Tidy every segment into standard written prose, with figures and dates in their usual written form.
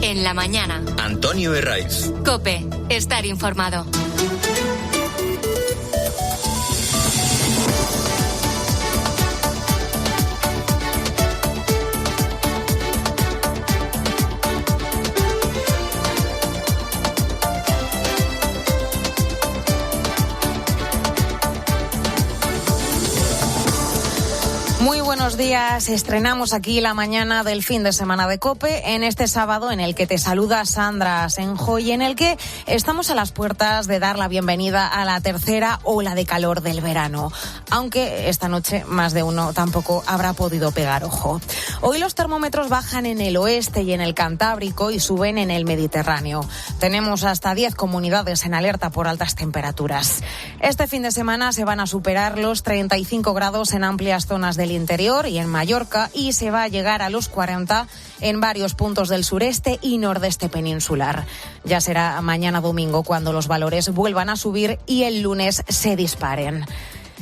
en la mañana. Antonio Herraiz. COPE, estar informado. Muy buenos días, estrenamos aquí la mañana del fin de semana de COPE en este sábado en el que te saluda Sandra Asenjo y en el que estamos a las puertas de dar la bienvenida a la tercera ola de calor del verano, aunque esta noche más de uno tampoco habrá podido pegar ojo. Hoy los termómetros bajan en el oeste y en el Cantábrico y suben en el Mediterráneo. Tenemos hasta 10 comunidades en alerta por altas temperaturas. Este fin de semana se van a superar los 35 grados en amplias zonas del interior y en Mallorca y se va a llegar a los 40 en varios puntos del sureste y nordeste peninsular. Ya será mañana domingo cuando los valores vuelvan a subir y el lunes se disparen.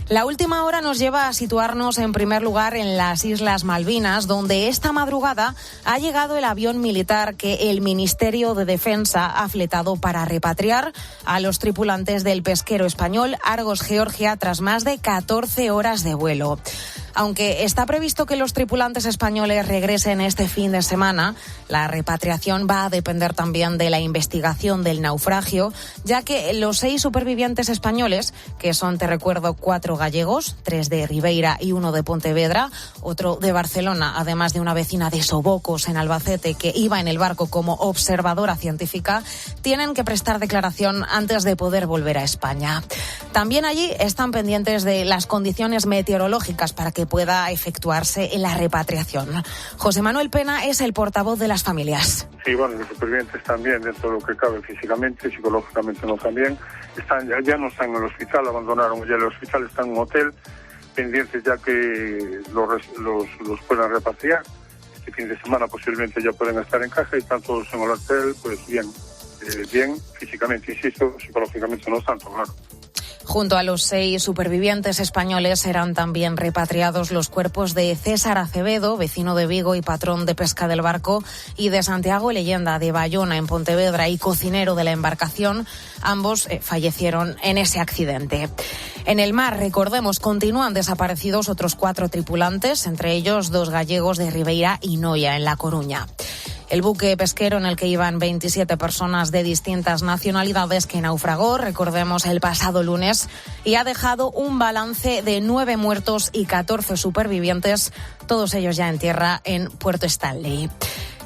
La última hora nos lleva a situarnos en primer lugar en las Islas Malvinas, donde esta madrugada ha llegado el avión militar que el Ministerio de Defensa ha fletado para repatriar a los tripulantes del pesquero español Argos Georgia tras más de 14 horas de vuelo. Aunque está previsto que los tripulantes españoles regresen este fin de semana, la repatriación va a depender también de la investigación del naufragio, ya que los 6 supervivientes españoles, que son, te recuerdo, 4 gallegos, 3 de Ribeira y 1 de Pontevedra, otro de Barcelona, además de una vecina de Sobocos, en Albacete, que iba en el barco como observadora científica, tienen que prestar declaración antes de poder volver a España. También allí están pendientes de las condiciones meteorológicas para que pueda efectuarse la repatriación. José Manuel Pena es el portavoz de las familias. Sí, bueno, los supervivientes también, dentro de lo que cabe físicamente, psicológicamente no también. Ya no están en el hospital, abandonaron ya el hospital, están en un hotel, pendientes ya que los puedan repatriar. Este fin de semana posiblemente ya pueden estar en casa y están todos en el hotel, pues bien, físicamente, insisto, psicológicamente no tanto, claro. Junto a los 6 supervivientes españoles serán también repatriados los cuerpos de César Acevedo, vecino de Vigo y patrón de pesca del barco, y de Santiago Leyenda, de Bayona, en Pontevedra, y cocinero de la embarcación. Ambos fallecieron en ese accidente. En el mar, recordemos, continúan desaparecidos otros 4 tripulantes, entre ellos 2 gallegos de Ribeira y Noia, en La Coruña. El buque pesquero en el que iban 27 personas de distintas nacionalidades que naufragó, recordemos, el pasado lunes, y ha dejado un balance de 9 muertos y 14 supervivientes, todos ellos ya en tierra en Puerto Stanley.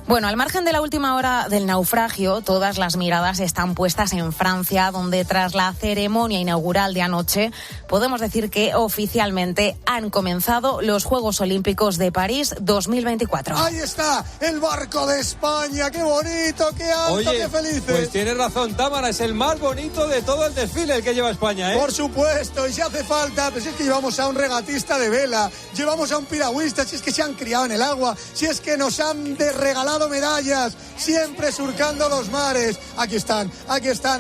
Bueno, al margen de la última hora del naufragio, todas las miradas están puestas en Francia, donde tras la ceremonia inaugural de anoche, podemos decir que oficialmente han comenzado los Juegos Olímpicos de París 2024. Ahí está el barco de España, qué bonito, qué alto, oye, qué felices. Pues tienes razón, Támara, es el más bonito de todo el desfile el que lleva España, ¿eh? Por supuesto, y si hace falta, pues es que llevamos a un regatista de vela, llevamos a un piragüista, si es que se han criado en el agua, si es que nos han regalado medallas, siempre surcando los mares. Aquí están,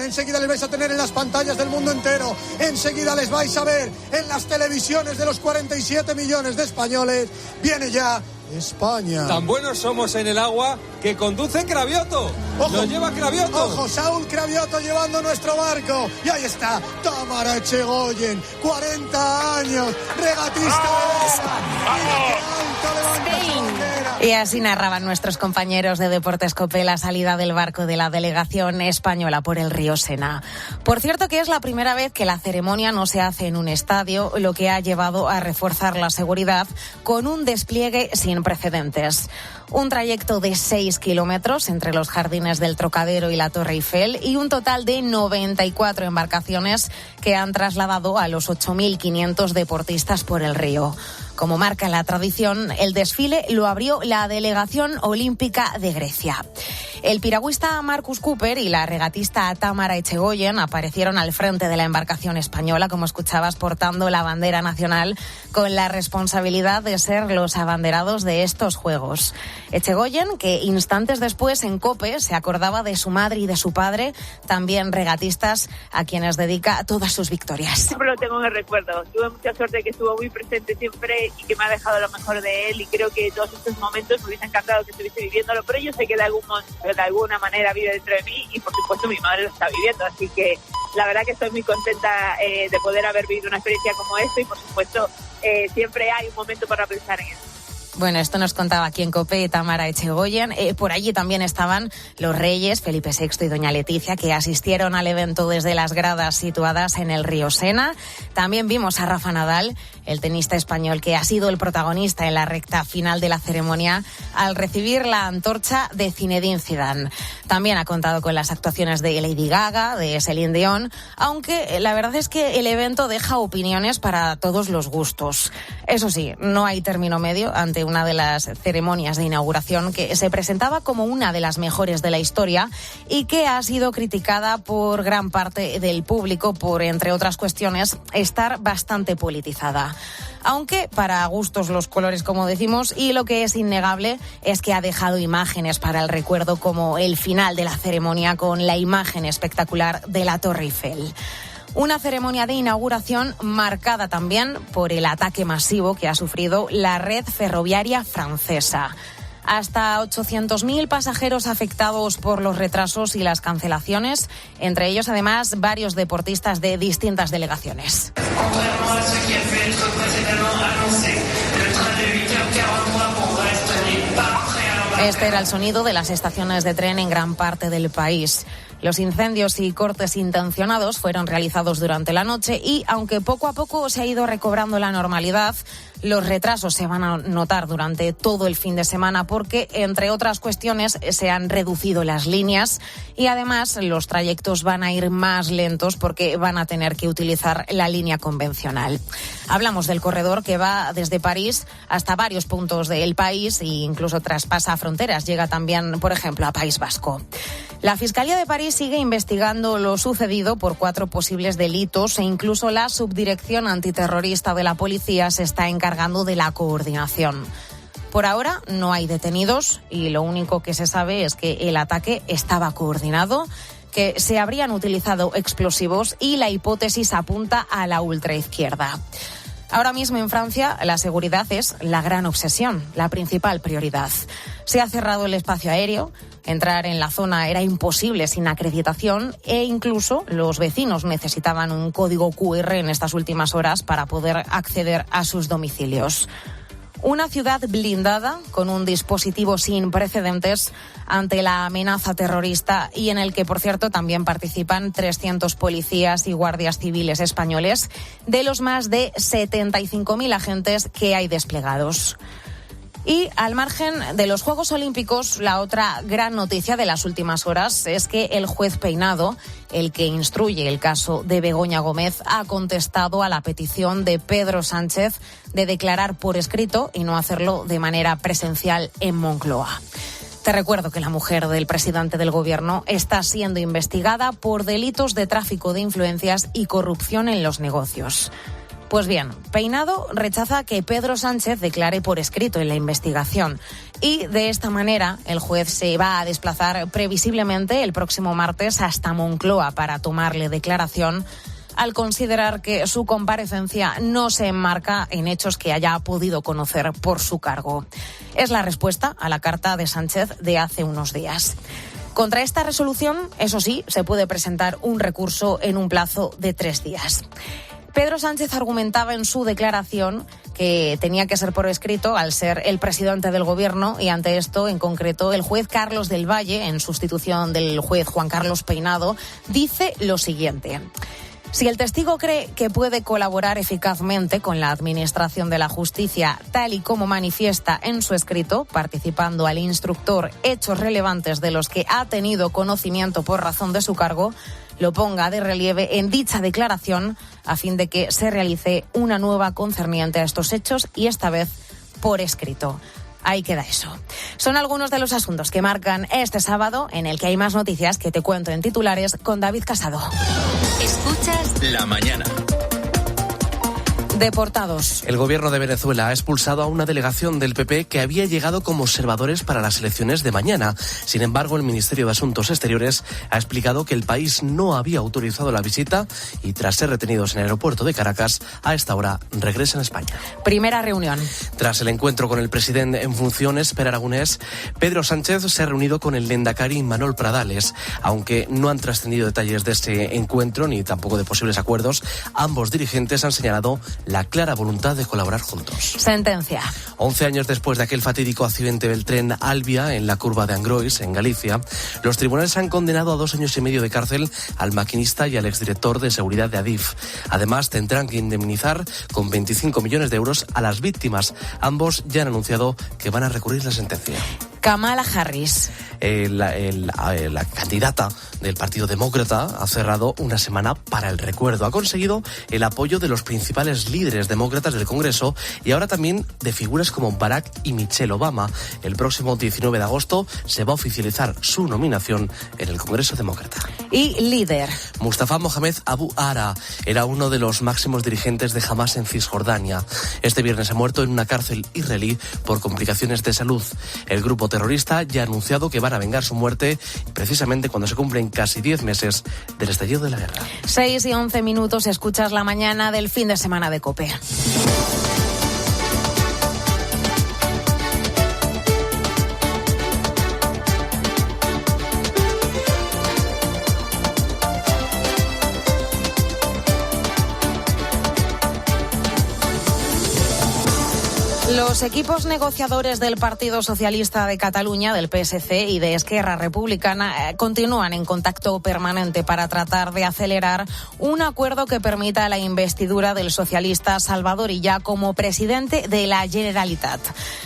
enseguida les vais a tener en las pantallas del mundo entero, enseguida les vais a ver en las televisiones de los 47 millones de españoles. Viene ya España. Tan buenos somos en el agua que conduce Cravioto. Ojo, nos lleva Cravioto. Ojo, Saúl Cravioto llevando nuestro barco. Y ahí está Támara Echegoyen, 40 años, regatista de Y así narraban nuestros compañeros de Deportes COPE la salida del barco de la delegación española por el río Sena. Por cierto que es la primera vez que la ceremonia no se hace en un estadio, lo que ha llevado a reforzar la seguridad con un despliegue sin precedentes. Un trayecto de 6 kilómetros entre los jardines del Trocadero y la Torre Eiffel y un total de 94 embarcaciones que han trasladado a los 8.500 deportistas por el río. Como marca la tradición, el desfile lo abrió la Delegación Olímpica de Grecia. El piragüista Marcus Cooper y la regatista Támara Echegoyen aparecieron al frente de la embarcación española, como escuchabas, portando la bandera nacional con la responsabilidad de ser los abanderados de estos Juegos. Echegoyen, que instantes después en COPE se acordaba de su madre y de su padre, también regatistas a quienes dedica todas sus victorias. Siempre lo tengo en el recuerdo. Tuve mucha suerte que estuvo muy presente siempre y que me ha dejado lo mejor de él, y creo que todos estos momentos me hubiese encantado que estuviese viviéndolo, pero yo sé que de algún modo de alguna manera vive dentro de mí y por supuesto mi madre lo está viviendo, así que la verdad que estoy muy contenta de poder haber vivido una experiencia como esta y por supuesto siempre hay un momento para pensar en eso. Bueno, esto nos contaba aquí en COPE Tamara Echegoyen. Por allí también estaban los reyes Felipe VI y doña Leticia, que asistieron al evento desde las gradas situadas en el río Sena. También vimos a Rafa Nadal, el tenista español, que ha sido el protagonista en la recta final de la ceremonia al recibir la antorcha de Zinedine Zidane. También ha contado con las actuaciones de Lady Gaga, de Celine Dion, aunque la verdad es que el evento deja opiniones para todos los gustos. Eso sí, no hay término medio ante una de las ceremonias de inauguración que se presentaba como una de las mejores de la historia y que ha sido criticada por gran parte del público por, entre otras cuestiones, estar bastante politizada. Aunque para gustos los colores, como decimos, y lo que es innegable es que ha dejado imágenes para el recuerdo, como el final de la ceremonia con la imagen espectacular de la Torre Eiffel. Una ceremonia de inauguración marcada también por el ataque masivo que ha sufrido la red ferroviaria francesa. Hasta 800.000 pasajeros afectados por los retrasos y las cancelaciones, entre ellos además varios deportistas de distintas delegaciones. Este era el sonido de las estaciones de tren en gran parte del país. Los incendios y cortes intencionados fueron realizados durante la noche y, aunque poco a poco se ha ido recobrando la normalidad, los retrasos se van a notar durante todo el fin de semana porque, entre otras cuestiones, se han reducido las líneas y además los trayectos van a ir más lentos porque van a tener que utilizar la línea convencional. Hablamos del corredor que va desde París hasta varios puntos del país e incluso traspasa fronteras. Llega también, por ejemplo, a País Vasco. La Fiscalía de París sigue investigando lo sucedido por 4 posibles delitos e incluso la Subdirección Antiterrorista de la Policía se está encargando de la coordinación. Por ahora no hay detenidos y lo único que se sabe es que el ataque estaba coordinado, que se habrían utilizado explosivos y la hipótesis apunta a la ultraizquierda. Ahora mismo en Francia la seguridad es la gran obsesión, la principal prioridad. Se ha cerrado el espacio aéreo, entrar en la zona era imposible sin acreditación e incluso los vecinos necesitaban un código QR en estas últimas horas para poder acceder a sus domicilios. Una ciudad blindada con un dispositivo sin precedentes ante la amenaza terrorista y en el que, por cierto, también participan 300 policías y guardias civiles españoles de los más de 75.000 agentes que hay desplegados. Y al margen de los Juegos Olímpicos, la otra gran noticia de las últimas horas es que el juez Peinado, el que instruye el caso de Begoña Gómez, ha contestado a la petición de Pedro Sánchez de declarar por escrito y no hacerlo de manera presencial en Moncloa. Te recuerdo que la mujer del presidente del Gobierno está siendo investigada por delitos de tráfico de influencias y corrupción en los negocios. Pues bien, Peinado rechaza que Pedro Sánchez declare por escrito en la investigación y de esta manera el juez se va a desplazar previsiblemente el próximo martes hasta Moncloa para tomarle declaración al considerar que su comparecencia no se enmarca en hechos que haya podido conocer por su cargo. Es la respuesta a la carta de Sánchez de hace unos días. Contra esta resolución, eso sí, se puede presentar un recurso en un plazo de 3 días. Pedro Sánchez argumentaba en su declaración que tenía que ser por escrito al ser el presidente del Gobierno y ante esto, en concreto, el juez Carlos del Valle, en sustitución del juez Juan Carlos Peinado, dice lo siguiente. Si el testigo cree que puede colaborar eficazmente con la Administración de la Justicia, tal y como manifiesta en su escrito, participando al instructor hechos relevantes de los que ha tenido conocimiento por razón de su cargo, lo ponga de relieve en dicha declaración a fin de que se realice una nueva concerniente a estos hechos y esta vez por escrito. Ahí queda eso. Son algunos de los asuntos que marcan este sábado, en el que hay más noticias que te cuento en titulares con David Casado. Escuchas La mañana. Deportados. El gobierno de Venezuela ha expulsado a una delegación del PP que había llegado como observadores para las elecciones de mañana. Sin embargo, el Ministerio de Asuntos Exteriores ha explicado que el país no había autorizado la visita y, tras ser retenidos en el aeropuerto de Caracas, a esta hora regresan a España. Primera reunión. Tras el encuentro con el presidente en funciones, Pere Aragonés, Pedro Sánchez se ha reunido con el lehendakari Manol Pradales. Aunque no han trascendido detalles de este encuentro ni tampoco de posibles acuerdos, ambos dirigentes han señalado la clara voluntad de colaborar juntos. Sentencia. 11 años después de aquel fatídico accidente del tren Albia en la curva de Angrois, en Galicia, los tribunales han condenado a 2 años y medio de cárcel al maquinista y al exdirector de seguridad de Adif. Además, tendrán que indemnizar con 25 millones de euros a las víctimas. Ambos ya han anunciado que van a recurrir la sentencia. Kamala Harris. La candidata del Partido Demócrata ha cerrado una semana para el recuerdo. Ha conseguido el apoyo de los principales líderes demócratas del Congreso y ahora también de figuras como Barack y Michelle Obama. El próximo 19 de agosto se va a oficializar su nominación en el Congreso Demócrata. Y líder. Mustafa Mohamed Abu Ara era uno de los máximos dirigentes de Hamas en Cisjordania. Este viernes ha muerto en una cárcel israelí por complicaciones de salud. El grupo terrorista ya ha anunciado que van a vengar su muerte precisamente cuando se cumplen casi 10 meses del estallido de la guerra. 6:11, escuchas la mañana del fin de semana de COPE. Los equipos negociadores del Partido Socialista de Cataluña, del PSC y de Esquerra Republicana continúan en contacto permanente para tratar de acelerar un acuerdo que permita la investidura del socialista Salvador Illa como presidente de la Generalitat.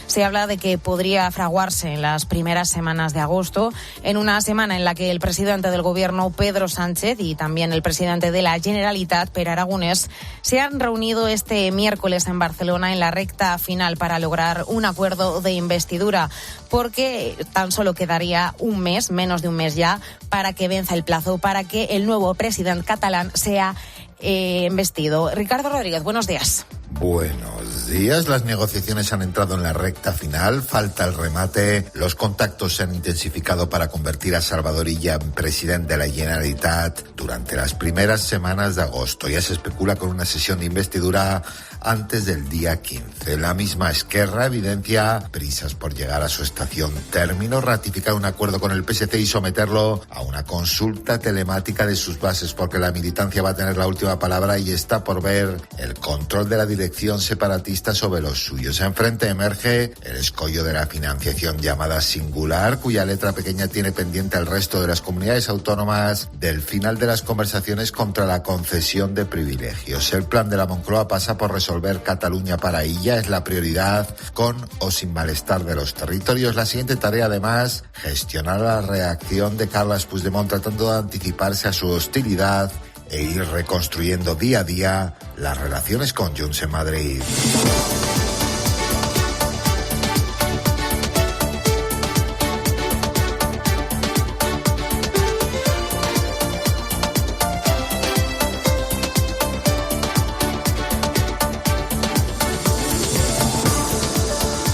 Se habla de que podría fraguarse en las primeras semanas de agosto, en una semana en la que el presidente del gobierno, Pedro Sánchez, y también el presidente de la Generalitat, Pere Aragonés, se han reunido este miércoles en Barcelona en la recta final para lograr un acuerdo de investidura, porque tan solo quedaría un mes, menos de un mes ya, para que venza el plazo, para que el nuevo presidente catalán sea investido. Ricardo Rodríguez, buenos días. Buenos días. Las negociaciones han entrado en la recta final. Falta el remate. Los contactos se han intensificado para convertir a Salvador Illa en presidente de la Generalitat durante las primeras semanas de agosto. Ya se especula con una sesión de investidura antes del día 15. La misma Esquerra evidencia prisas por llegar a su estación término, ratificar un acuerdo con el PSC y someterlo a una consulta telemática de sus bases, porque la militancia va a tener la última palabra y está por ver el control de la dirección separatista sobre los suyos. Enfrente emerge el escollo de la financiación llamada singular, cuya letra pequeña tiene pendiente el resto de las comunidades autónomas del final de las conversaciones contra la concesión de privilegios. El plan de la Moncloa pasa por resolver Cataluña para Illa, es la prioridad, con o sin malestar de los territorios. La siguiente tarea, además, gestionar la reacción de Carles Puigdemont, tratando de anticiparse a su hostilidad e ir reconstruyendo día a día las relaciones con Junts en Madrid.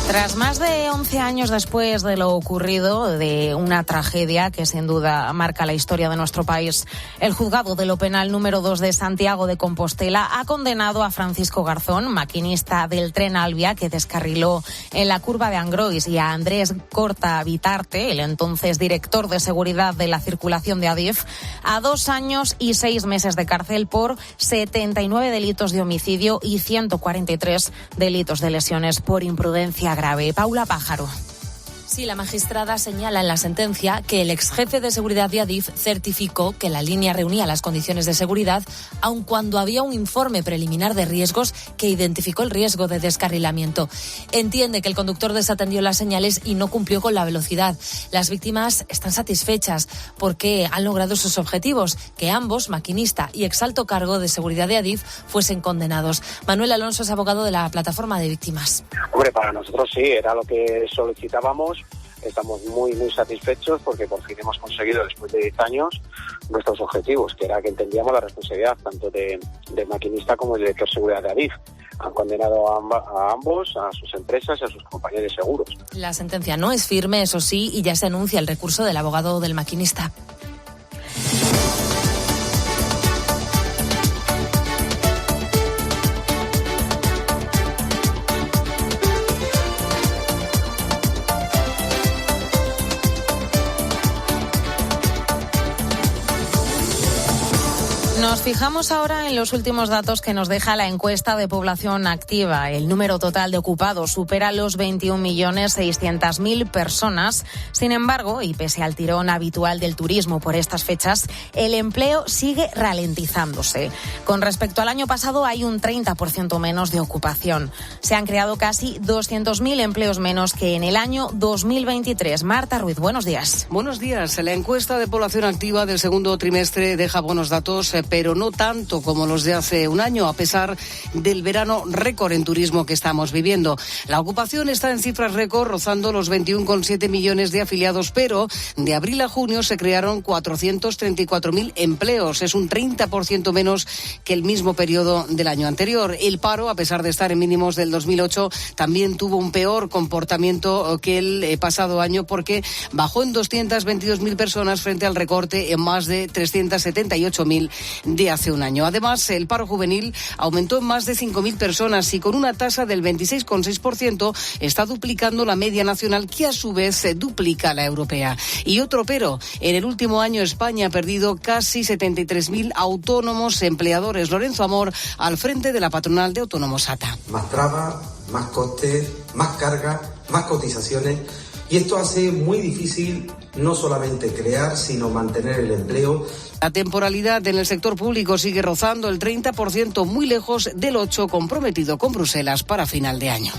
Tras más de 11 años después de lo ocurrido, de una tragedia que sin duda marca la historia de nuestro país, el juzgado de lo penal número 2 de Santiago de Compostela ha condenado a Francisco Garzón, maquinista del tren Albia que descarriló en la curva de Angrois, y a Andrés Corta Vitarte, el entonces director de seguridad de la circulación de Adif, a 2 años y 6 meses de cárcel por 79 delitos de homicidio y 143 delitos de lesiones por imprudencia grave. Paula Pájaro. Sí, la magistrada señala en la sentencia que el exjefe de seguridad de Adif certificó que la línea reunía las condiciones de seguridad, aun cuando había un informe preliminar de riesgos que identificó el riesgo de descarrilamiento. Entiende que el conductor desatendió las señales y no cumplió con la velocidad. Las víctimas están satisfechas porque han logrado sus objetivos, que ambos, maquinista y exalto cargo de seguridad de Adif, fuesen condenados. Manuel Alonso es abogado de la plataforma de víctimas. Hombre, para nosotros sí, era lo que solicitábamos. Estamos muy satisfechos porque por fin hemos conseguido, después de 10 años, nuestros objetivos, que era que entendíamos la responsabilidad tanto de maquinista como de director de seguridad de Adif. Han condenado a ambos, a sus empresas y a sus compañeros seguros. La sentencia no es firme, eso sí, y ya se anuncia el recurso del abogado del maquinista. Nos fijamos ahora en los últimos datos que nos deja la encuesta de población activa. El número total de ocupados supera los 21.600.000 personas. Sin embargo, y pese al tirón habitual del turismo por estas fechas, el empleo sigue ralentizándose. Con respecto al año pasado hay un 30% menos de ocupación. Se han creado casi 200.000 empleos menos que en el año 2023. Marta Ruiz, buenos días. Buenos días. La encuesta de población activa del segundo trimestre deja buenos datos, pero no tanto como los de hace un año, a pesar del verano récord en turismo que estamos viviendo. La ocupación está en cifras récord, rozando los 21,7 millones de afiliados, pero de abril a junio se crearon 434.000 empleos. Es un 30% menos que el mismo periodo del año anterior. El paro, a pesar de estar en mínimos del 2008, también tuvo un peor comportamiento que el pasado año, porque bajó en 222.000 personas frente al recorte en más de 378.000 de hace un año. Además, el paro juvenil aumentó en más de 5.000 personas y con una tasa del 26,6% está duplicando la media nacional, que a su vez duplica la europea. Y otro pero, en el último año España ha perdido casi 73.000 autónomos empleadores. Lorenzo Amor, al frente de la patronal de autónomos ATA. Más trabas, más costes, más cargas, más cotizaciones, y esto hace muy difícil no solamente crear, sino mantener el empleo. La temporalidad en el sector público sigue rozando el 30%, muy lejos del 8% comprometido con Bruselas para final de año.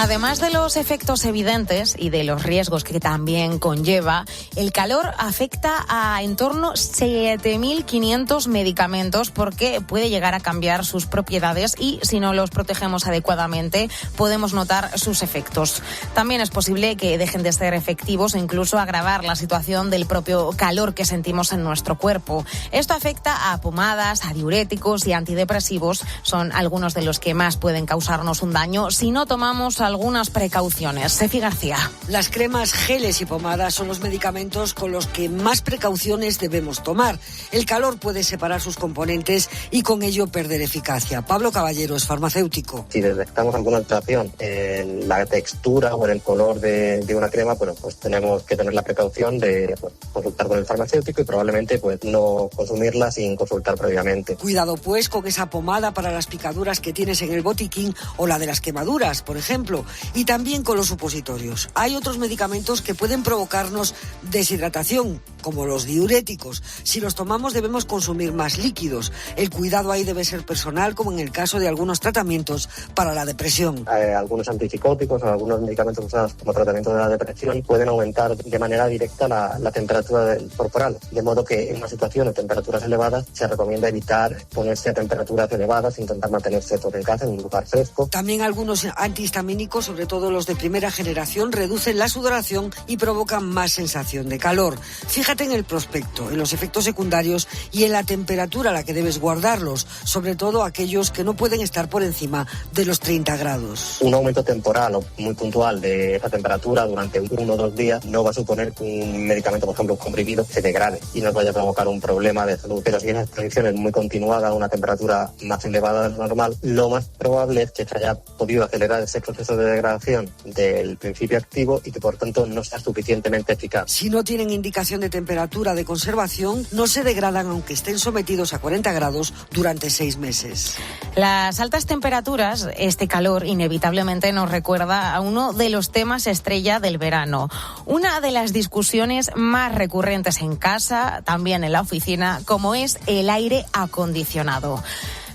Además de los efectos evidentes y de los riesgos que también conlleva, el calor afecta a en torno 7.500 medicamentos, porque puede llegar a cambiar sus propiedades y, si no los protegemos adecuadamente, podemos notar sus efectos. También es posible que dejen de ser efectivos e incluso agravar la situación del propio calor que sentimos en nuestro cuerpo. Esto afecta a pomadas, a diuréticos y antidepresivos. Son algunos de los que más pueden causarnos un daño si no tomamos algunas precauciones. Sefi García. Las cremas, geles y pomadas son los medicamentos con los que más precauciones debemos tomar. El calor puede separar sus componentes y con ello perder eficacia. Pablo Caballero es farmacéutico. Si detectamos alguna alteración en la textura o en el color de una crema, bueno, pues tenemos que tener la precaución de consultar con el farmacéutico y probablemente no consumirla sin consultar previamente. Cuidado pues con esa pomada para las picaduras que tienes en el botiquín o la de las quemaduras, por ejemplo. Y también con los supositorios. Hay otros medicamentos que pueden provocarnos deshidratación, como los diuréticos. Si los tomamos debemos consumir más líquidos. El cuidado ahí debe ser personal, como en el caso de algunos tratamientos para la depresión. Algunos antipsicóticos o algunos medicamentos usados como tratamiento de la depresión pueden aumentar de manera directa la temperatura corporal, de modo que en una situación de temperaturas elevadas se recomienda evitar ponerse a temperaturas elevadas, intentar mantenerse todo en casa, en un lugar fresco. También algunos antihistamínicos, sobre todo los de primera generación, reducen la sudoración y provocan más sensación de calor. Fíjate en el prospecto, en los efectos secundarios y en la temperatura a la que debes guardarlos, sobre todo aquellos que no pueden estar por encima de los 30 grados. Un aumento temporal o muy puntual de esa temperatura durante 1 o 2 días no va a suponer que un medicamento, por ejemplo un comprimido, se degrade y nos vaya a provocar un problema de salud. Pero si esa exposición es muy continuada a una temperatura más elevada de lo normal, lo más probable es que se haya podido acelerar ese proceso de degradación del principio activo y que por tanto no sea suficientemente eficaz. Si no tienen indicación de temperatura de conservación, no se degradan aunque estén sometidos a 40 grados durante 6 meses. Las altas temperaturas, este calor inevitablemente nos recuerda a uno de los temas estrella del verano. Una de las discusiones más recurrentes en casa, también en la oficina, como es el aire acondicionado.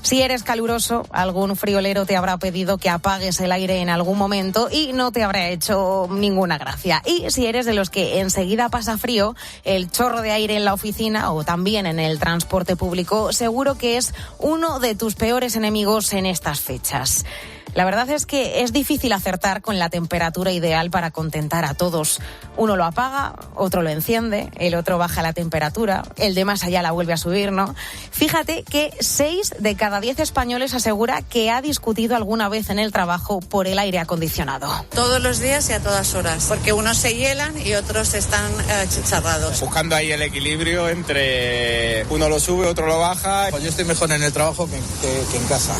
Si eres caluroso, algún friolero te habrá pedido que apagues el aire en algún momento y no te habrá hecho ninguna gracia. Y si eres de los que enseguida pasa frío, el chorro de aire en la oficina o también en el transporte público seguro que es uno de tus peores enemigos en estas fechas. La verdad es que es difícil acertar con la temperatura ideal para contentar a todos. Uno lo apaga, otro lo enciende, el otro baja la temperatura, el de más allá la vuelve a subir, ¿no? Fíjate que 6 de cada 10 españoles asegura que ha discutido alguna vez en el trabajo por el aire acondicionado. Todos los días y a todas horas, porque unos se hielan y otros están achicharrados. Buscando ahí el equilibrio entre uno lo sube, otro lo baja. Pues yo estoy mejor en el trabajo que en casa.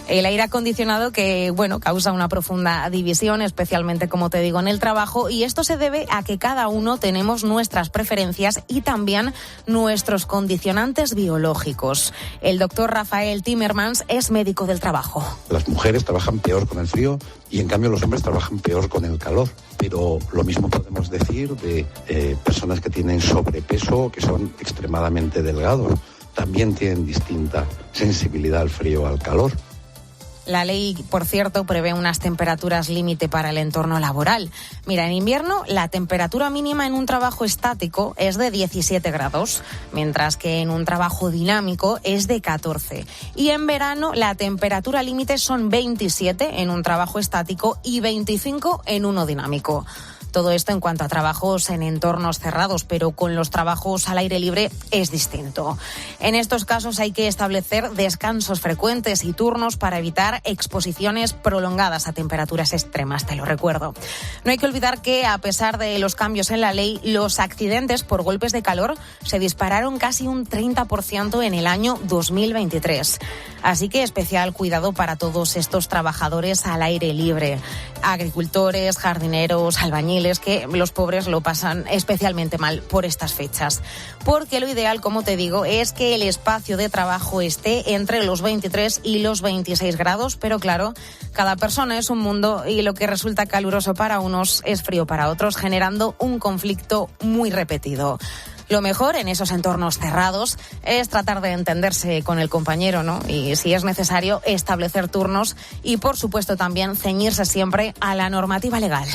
El aire acondicionado que, causa una profunda división, especialmente, como te digo, en el trabajo, y esto se debe a que cada uno tenemos nuestras preferencias y también nuestros condicionantes biológicos. El doctor Rafael Timmermans es médico del trabajo. Las mujeres trabajan peor con el frío y en cambio los hombres trabajan peor con el calor. Pero lo mismo podemos decir de personas que tienen sobrepeso o que son extremadamente delgados. También tienen distinta sensibilidad al frío o al calor. La ley, por cierto, prevé unas temperaturas límite para el entorno laboral. Mira, en invierno la temperatura mínima en un trabajo estático es de 17 grados, mientras que en un trabajo dinámico es de 14. Y en verano la temperatura límite son 27 en un trabajo estático y 25 en uno dinámico. Todo esto en cuanto a trabajos en entornos cerrados, pero con los trabajos al aire libre es distinto. En estos casos hay que establecer descansos frecuentes y turnos para evitar exposiciones prolongadas a temperaturas extremas, te lo recuerdo. No hay que olvidar que, a pesar de los cambios en la ley, los accidentes por golpes de calor se dispararon casi un 30% en el año 2023. Así que especial cuidado para todos estos trabajadores al aire libre. Agricultores, jardineros, albañiles, que los pobres lo pasan especialmente mal por estas fechas. Porque lo ideal, como te digo, es que el espacio de trabajo esté entre los 23 y los 26 grados, pero claro, cada persona es un mundo y lo que resulta caluroso para unos es frío para otros, generando un conflicto muy repetido. Lo mejor en esos entornos cerrados es tratar de entenderse con el compañero, ¿no? Y si es necesario, establecer turnos y, por supuesto, también ceñirse siempre a la normativa legal.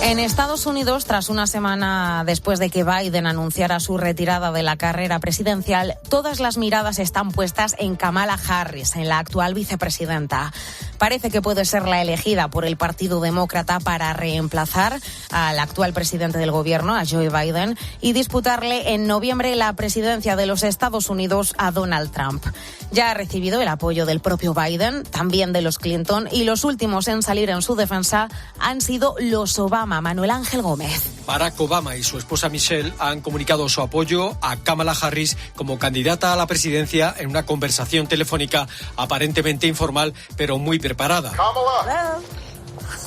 En Estados Unidos, tras una semana después de que Biden anunciara su retirada de la carrera presidencial, todas las miradas están puestas en Kamala Harris, en la actual vicepresidenta. Parece que puede ser la elegida por el Partido Demócrata para reemplazar al actual presidente del gobierno, a Joe Biden, y disputarle en noviembre la presidencia de los Estados Unidos a Donald Trump. Ya ha recibido el apoyo del propio Biden, también de los Clinton, y los últimos en salir en su defensa han sido los Obama. Manuel Ángel Gómez. Barack Obama y su esposa Michelle han comunicado su apoyo a Kamala Harris como candidata a la presidencia en una conversación telefónica aparentemente informal, pero muy preparada. Kamala.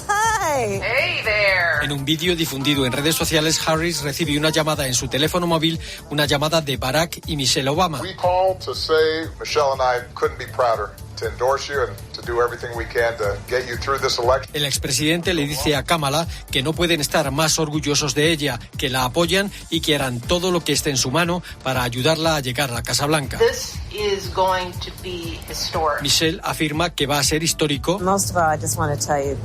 Hi. Hey there. En un vídeo difundido en redes sociales, Harris recibe una llamada en su teléfono móvil, una llamada de Barack y Michelle Obama. We called to say Michelle and I couldn't be prouder to endorse you and to do everything we can to get you through this election. El expresidente le dice a Kamala que no pueden estar más orgullosos de ella, que la apoyan y que harán todo lo que esté en su mano para ayudarla a llegar a la Casa Blanca. This is going to be historic. Michelle afirma que va a ser histórico. Most of all, I just want to tell you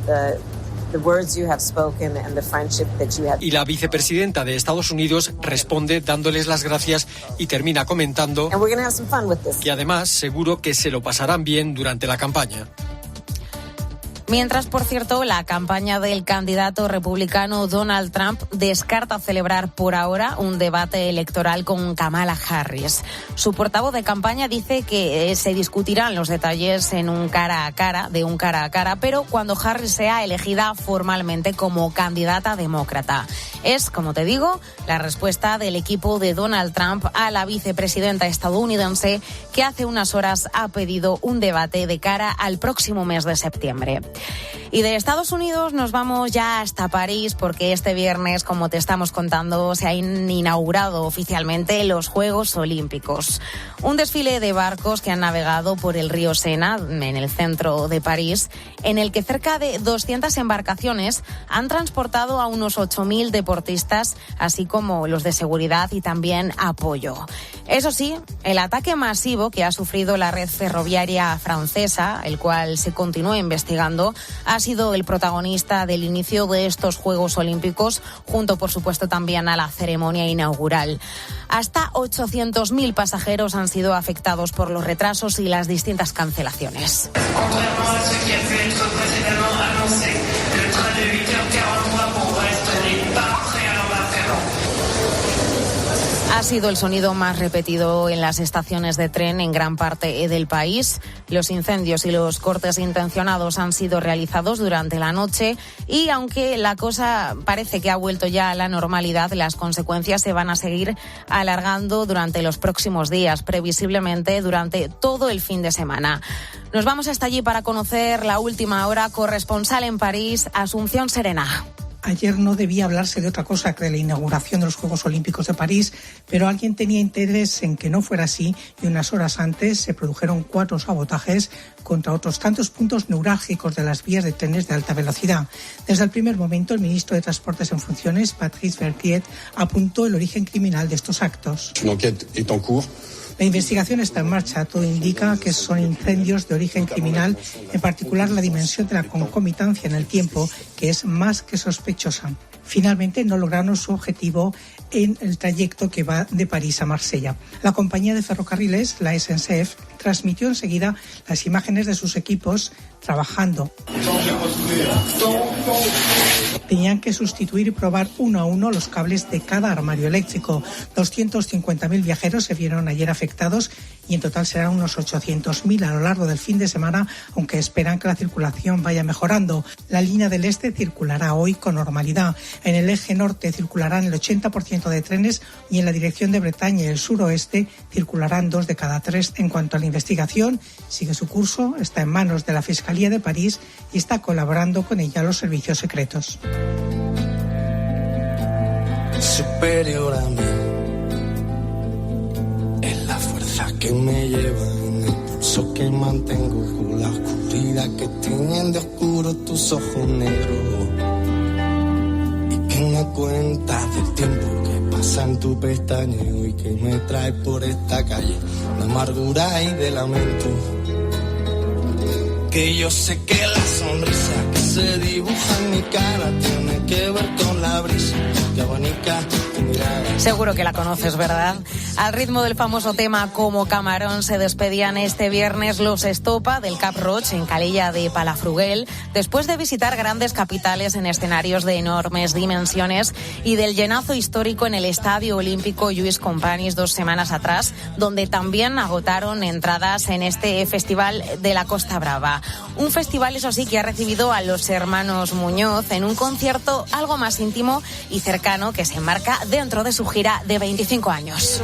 the words you have spoken and the friendship that you have. Y la vicepresidenta de Estados Unidos responde dándoles las gracias y termina comentando And we're going to have some fun with this. que además seguro que se lo pasarán bien durante la campaña. Mientras, por cierto, la campaña del candidato republicano Donald Trump descarta celebrar por ahora un debate electoral con Kamala Harris. Su portavoz de campaña dice que se discutirán los detalles de un cara a cara, pero cuando Harris sea elegida formalmente como candidata demócrata. Es, como te digo, la respuesta del equipo de Donald Trump a la vicepresidenta estadounidense, que hace unas horas ha pedido un debate de cara al próximo mes de septiembre. Y de Estados Unidos nos vamos ya hasta París, porque este viernes, como te estamos contando, se han inaugurado oficialmente los Juegos Olímpicos. Un desfile de barcos que han navegado por el río Sena, en el centro de París, en el que cerca de 200 embarcaciones han transportado a unos 8.000 deportistas, así como los de seguridad y también apoyo. Eso sí, el ataque masivo que ha sufrido la red ferroviaria francesa, el cual se continúa investigando, ha sido el protagonista del inicio de estos Juegos Olímpicos, junto, por supuesto, también a la ceremonia inaugural. Hasta 800.000 pasajeros han sido afectados por los retrasos y las distintas cancelaciones. Ha sido el sonido más repetido en las estaciones de tren en gran parte del país. Los incendios y los cortes intencionados han sido realizados durante la noche y aunque la cosa parece que ha vuelto ya a la normalidad, las consecuencias se van a seguir alargando durante los próximos días, previsiblemente durante todo el fin de semana. Nos vamos hasta allí para conocer la última hora. Corresponsal en París, Asunción Serena. Ayer no debía hablarse de otra cosa que de la inauguración de los Juegos Olímpicos de París, pero alguien tenía interés en que no fuera así y unas horas antes se produjeron 4 sabotajes contra otros tantos puntos neurálgicos de las vías de trenes de alta velocidad. Desde el primer momento, el ministro de Transportes en funciones, Patrice Vergriet, apuntó el origen criminal de estos actos. Una enquête est en cours. La investigación está en marcha. Todo indica que son incendios de origen criminal, en particular la dimensión de la concomitancia en el tiempo, que es más que sospechosa. Finalmente no lograron su objetivo en el trayecto que va de París a Marsella. La compañía de ferrocarriles, la SNCF, transmitió enseguida las imágenes de sus equipos trabajando. Tenían que sustituir y probar uno a uno los cables de cada armario eléctrico. 250.000 viajeros se vieron ayer afectados y en total serán unos 800.000 a lo largo del fin de semana, aunque esperan que la circulación vaya mejorando. La línea del este circulará hoy con normalidad. En el eje norte circularán el 80% de trenes y en la dirección de Bretaña y el suroeste circularán 2 de cada 3. En cuanto a la investigación, sigue su curso, está en manos de la Fiscalía de París y está colaborando con ella los servicios secretos. Superior a mí es la fuerza que me lleva en el pulso que mantengo con la oscuridad que tienen de oscuro tus ojos negros y que me cuenta del tiempo que pasa en tu pestañeo y que me trae por esta calle de amargura y de lamento. Que yo sé que la sonrisa que se dibuja en mi cara tiene que ver con la brisa que abanica tu mirada. Seguro que la conoces, ¿verdad? Al ritmo del famoso tema Como Camarón se despedían este viernes los Estopa del Cap Roig en Calella de Palafrugell, después de visitar grandes capitales en escenarios de enormes dimensiones y del llenazo histórico en el Estadio Olímpico Lluís Companys 2 semanas atrás, donde también agotaron entradas en este Festival de la Costa Brava. Un festival, eso sí, que ha recibido a los hermanos Muñoz en un concierto algo más íntimo y cercano que se enmarca dentro de su gira de 25 años.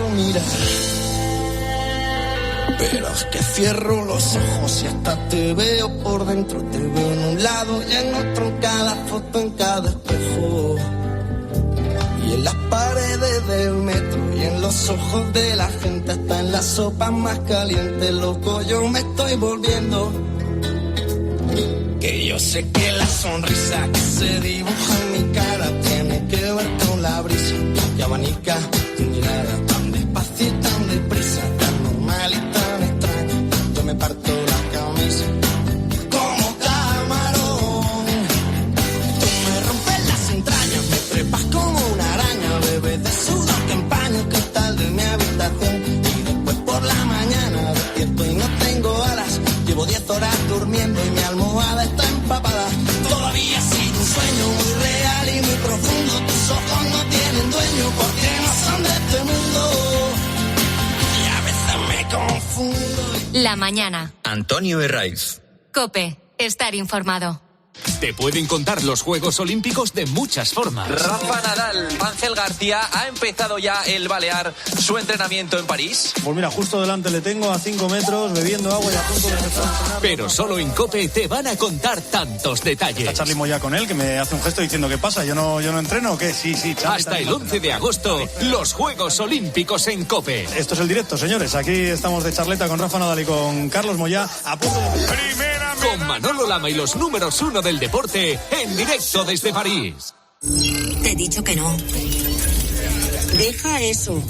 Pero es que cierro los ojos y hasta te veo por dentro. Te veo en un lado y en otro, en cada foto, en cada espejo. Y en las paredes del metro y en los ojos de la gente, hasta en las sopas más calientes, loco, yo me estoy volviendo. Que yo sé que la sonrisa que se dibuja en mi cara tiene que ver con la brisa que abanica tu mirada tan despacio y tan deprisa, tan normal y tan extraña. Yo me parto la camisa como camarón. Tú me rompes las entrañas, me trepas como una araña, bebes de sudor que empaña el cristal de mi habitación. Y después por la mañana despierto y no tengo alas. Llevo 10 horas durmiendo y mi almohada está empapada. Todavía sigue un sueño muy real y muy profundo. Tus ojos no tienen dueño porque no son de este mundo. Y a veces me confundo. La mañana. Antonio Herraiz. COPE. Estar informado. te pueden contar los Juegos Olímpicos de muchas formas. Rafa Nadal, Ángel García, ¿ha empezado ya el Balear su entrenamiento en París? Pues mira, justo delante le tengo a 5 metros, bebiendo agua y a punto de empezar a entrenar. Pero solo en COPE te van a contar tantos detalles. Está Charly Moya con él, que me hace un gesto diciendo ¿qué pasa? ¿Yo no entreno o qué? Sí, Charly. Hasta el 11 de agosto, los Juegos Olímpicos en COPE. Esto es el directo, señores. Aquí estamos de charleta con Rafa Nadal y con Carlos Moya a punto de... Con Manolo Lama y los números 1 del deporte en directo desde París. Te he dicho que no. Deja eso.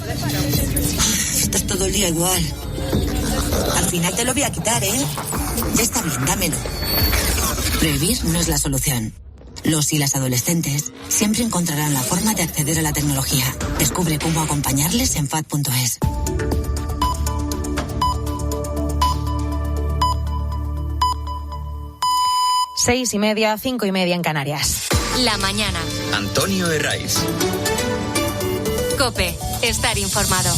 Estás todo el día igual. Al final te lo voy a quitar, ¿eh? Está bien, dámelo. Prohibir no es la solución. Los y las adolescentes siempre encontrarán la forma de acceder a la tecnología. Descubre cómo acompañarles en FAD.es. Seis y media, 5:30 en Canarias. La mañana. Antonio Herraiz. COPE. Estar informado.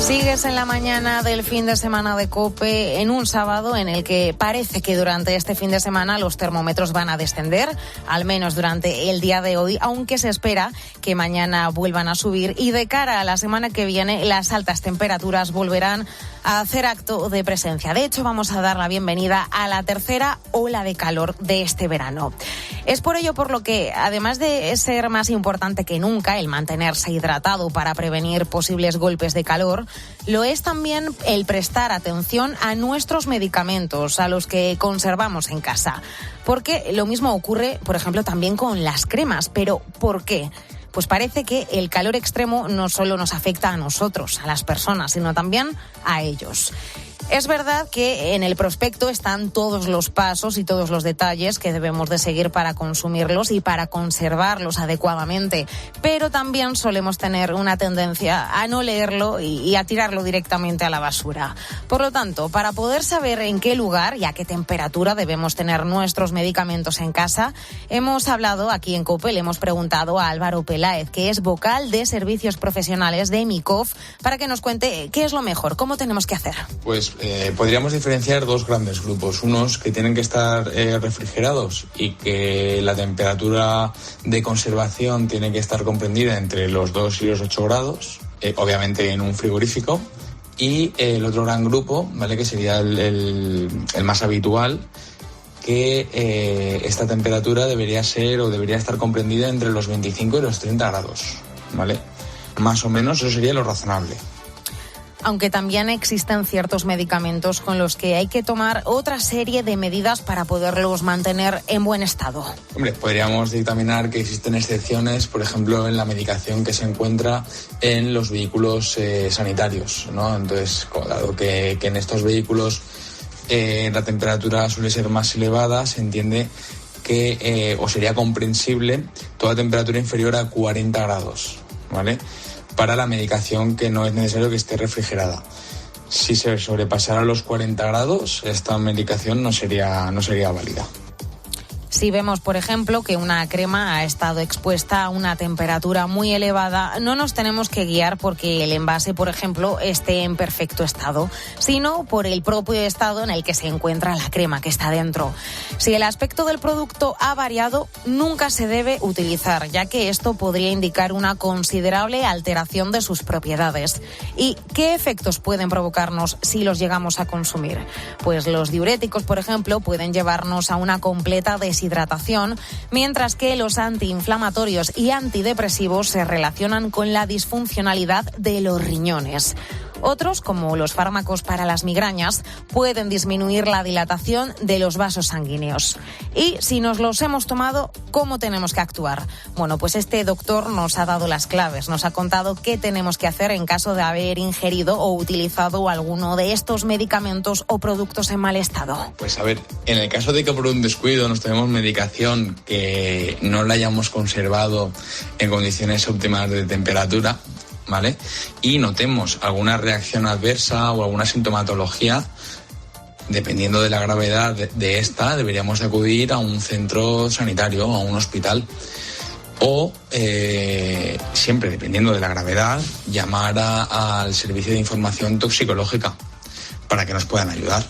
Sigues en la mañana del fin de semana de COPE en un sábado en el que parece que durante este fin de semana los termómetros van a descender, al menos durante el día de hoy, aunque se espera que mañana vuelvan a subir y de cara a la semana que viene las altas temperaturas volverán a hacer acto de presencia. De hecho, vamos a dar la bienvenida a la tercera ola de calor de este verano. Es por ello por lo que, además de ser más importante que nunca el mantenerse hidratado para prevenir posibles golpes de calor, lo es también el prestar atención a nuestros medicamentos, a los que conservamos en casa. Porque lo mismo ocurre, por ejemplo, también con las cremas. ¿Pero por qué? Pues parece que el calor extremo no solo nos afecta a nosotros, a las personas, sino también a ellos. Es verdad que en el prospecto están todos los pasos y todos los detalles que debemos de seguir para consumirlos y para conservarlos adecuadamente, pero también solemos tener una tendencia a no leerlo y a tirarlo directamente a la basura. Por lo tanto, para poder saber en qué lugar y a qué temperatura debemos tener nuestros medicamentos en casa, hemos hablado aquí en COPE, le hemos preguntado a Álvaro Peláez, que es vocal de servicios profesionales de MICOF, para que nos cuente qué es lo mejor, cómo tenemos que hacer. Pues podríamos diferenciar dos grandes grupos. Unos que tienen que estar refrigerados y que la temperatura de conservación tiene que estar comprendida entre los 2 y los 8 grados, obviamente en un frigorífico. Y el otro gran grupo, ¿vale?, que sería el más habitual, que esta temperatura debería ser o debería estar comprendida entre los 25 y los 30 grados, ¿vale? Más o menos eso sería lo razonable. Aunque también existen ciertos medicamentos con los que hay que tomar otra serie de medidas para poderlos mantener en buen estado. Hombre, podríamos dictaminar que existen excepciones, por ejemplo, en la medicación que se encuentra en los vehículos sanitarios, ¿no? Entonces, dado que en estos vehículos la temperatura suele ser más elevada, se entiende que, o sería comprensible, toda temperatura inferior a 40 grados, ¿vale?, para la medicación que no es necesario que esté refrigerada. Si se sobrepasara los 40 grados, esta medicación no sería válida. Si vemos, por ejemplo, que una crema ha estado expuesta a una temperatura muy elevada, no nos tenemos que guiar porque el envase, por ejemplo, esté en perfecto estado, sino por el propio estado en el que se encuentra la crema que está dentro. Si el aspecto del producto ha variado, nunca se debe utilizar, ya que esto podría indicar una considerable alteración de sus propiedades. ¿Y qué efectos pueden provocarnos si los llegamos a consumir? Pues los diuréticos, por ejemplo, pueden llevarnos a una completa deshidratación, mientras que los antiinflamatorios y antidepresivos se relacionan con la disfuncionalidad de los riñones. Otros, como los fármacos para las migrañas, pueden disminuir la dilatación de los vasos sanguíneos. Y si nos los hemos tomado, ¿cómo tenemos que actuar? Bueno, pues este doctor nos ha dado las claves, nos ha contado qué tenemos que hacer en caso de haber ingerido o utilizado alguno de estos medicamentos o productos en mal estado. Pues a ver, en el caso de que por un descuido nos tomemos medicación que no la hayamos conservado en condiciones óptimas de temperatura, ¿vale?, y notemos alguna reacción adversa o alguna sintomatología, dependiendo de la gravedad de esta, deberíamos acudir a un centro sanitario, a un hospital. O, siempre dependiendo de la gravedad, llamar al servicio de información toxicológica para que nos puedan ayudar.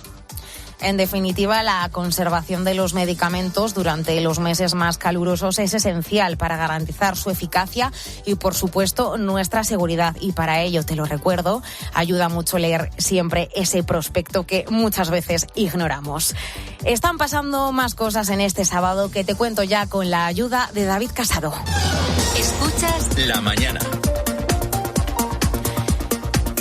En definitiva, la conservación de los medicamentos durante los meses más calurosos es esencial para garantizar su eficacia y, por supuesto, nuestra seguridad. Y para ello, te lo recuerdo, ayuda mucho leer siempre ese prospecto que muchas veces ignoramos. Están pasando más cosas en este sábado que te cuento ya con la ayuda de David Casado. Escuchas La Mañana.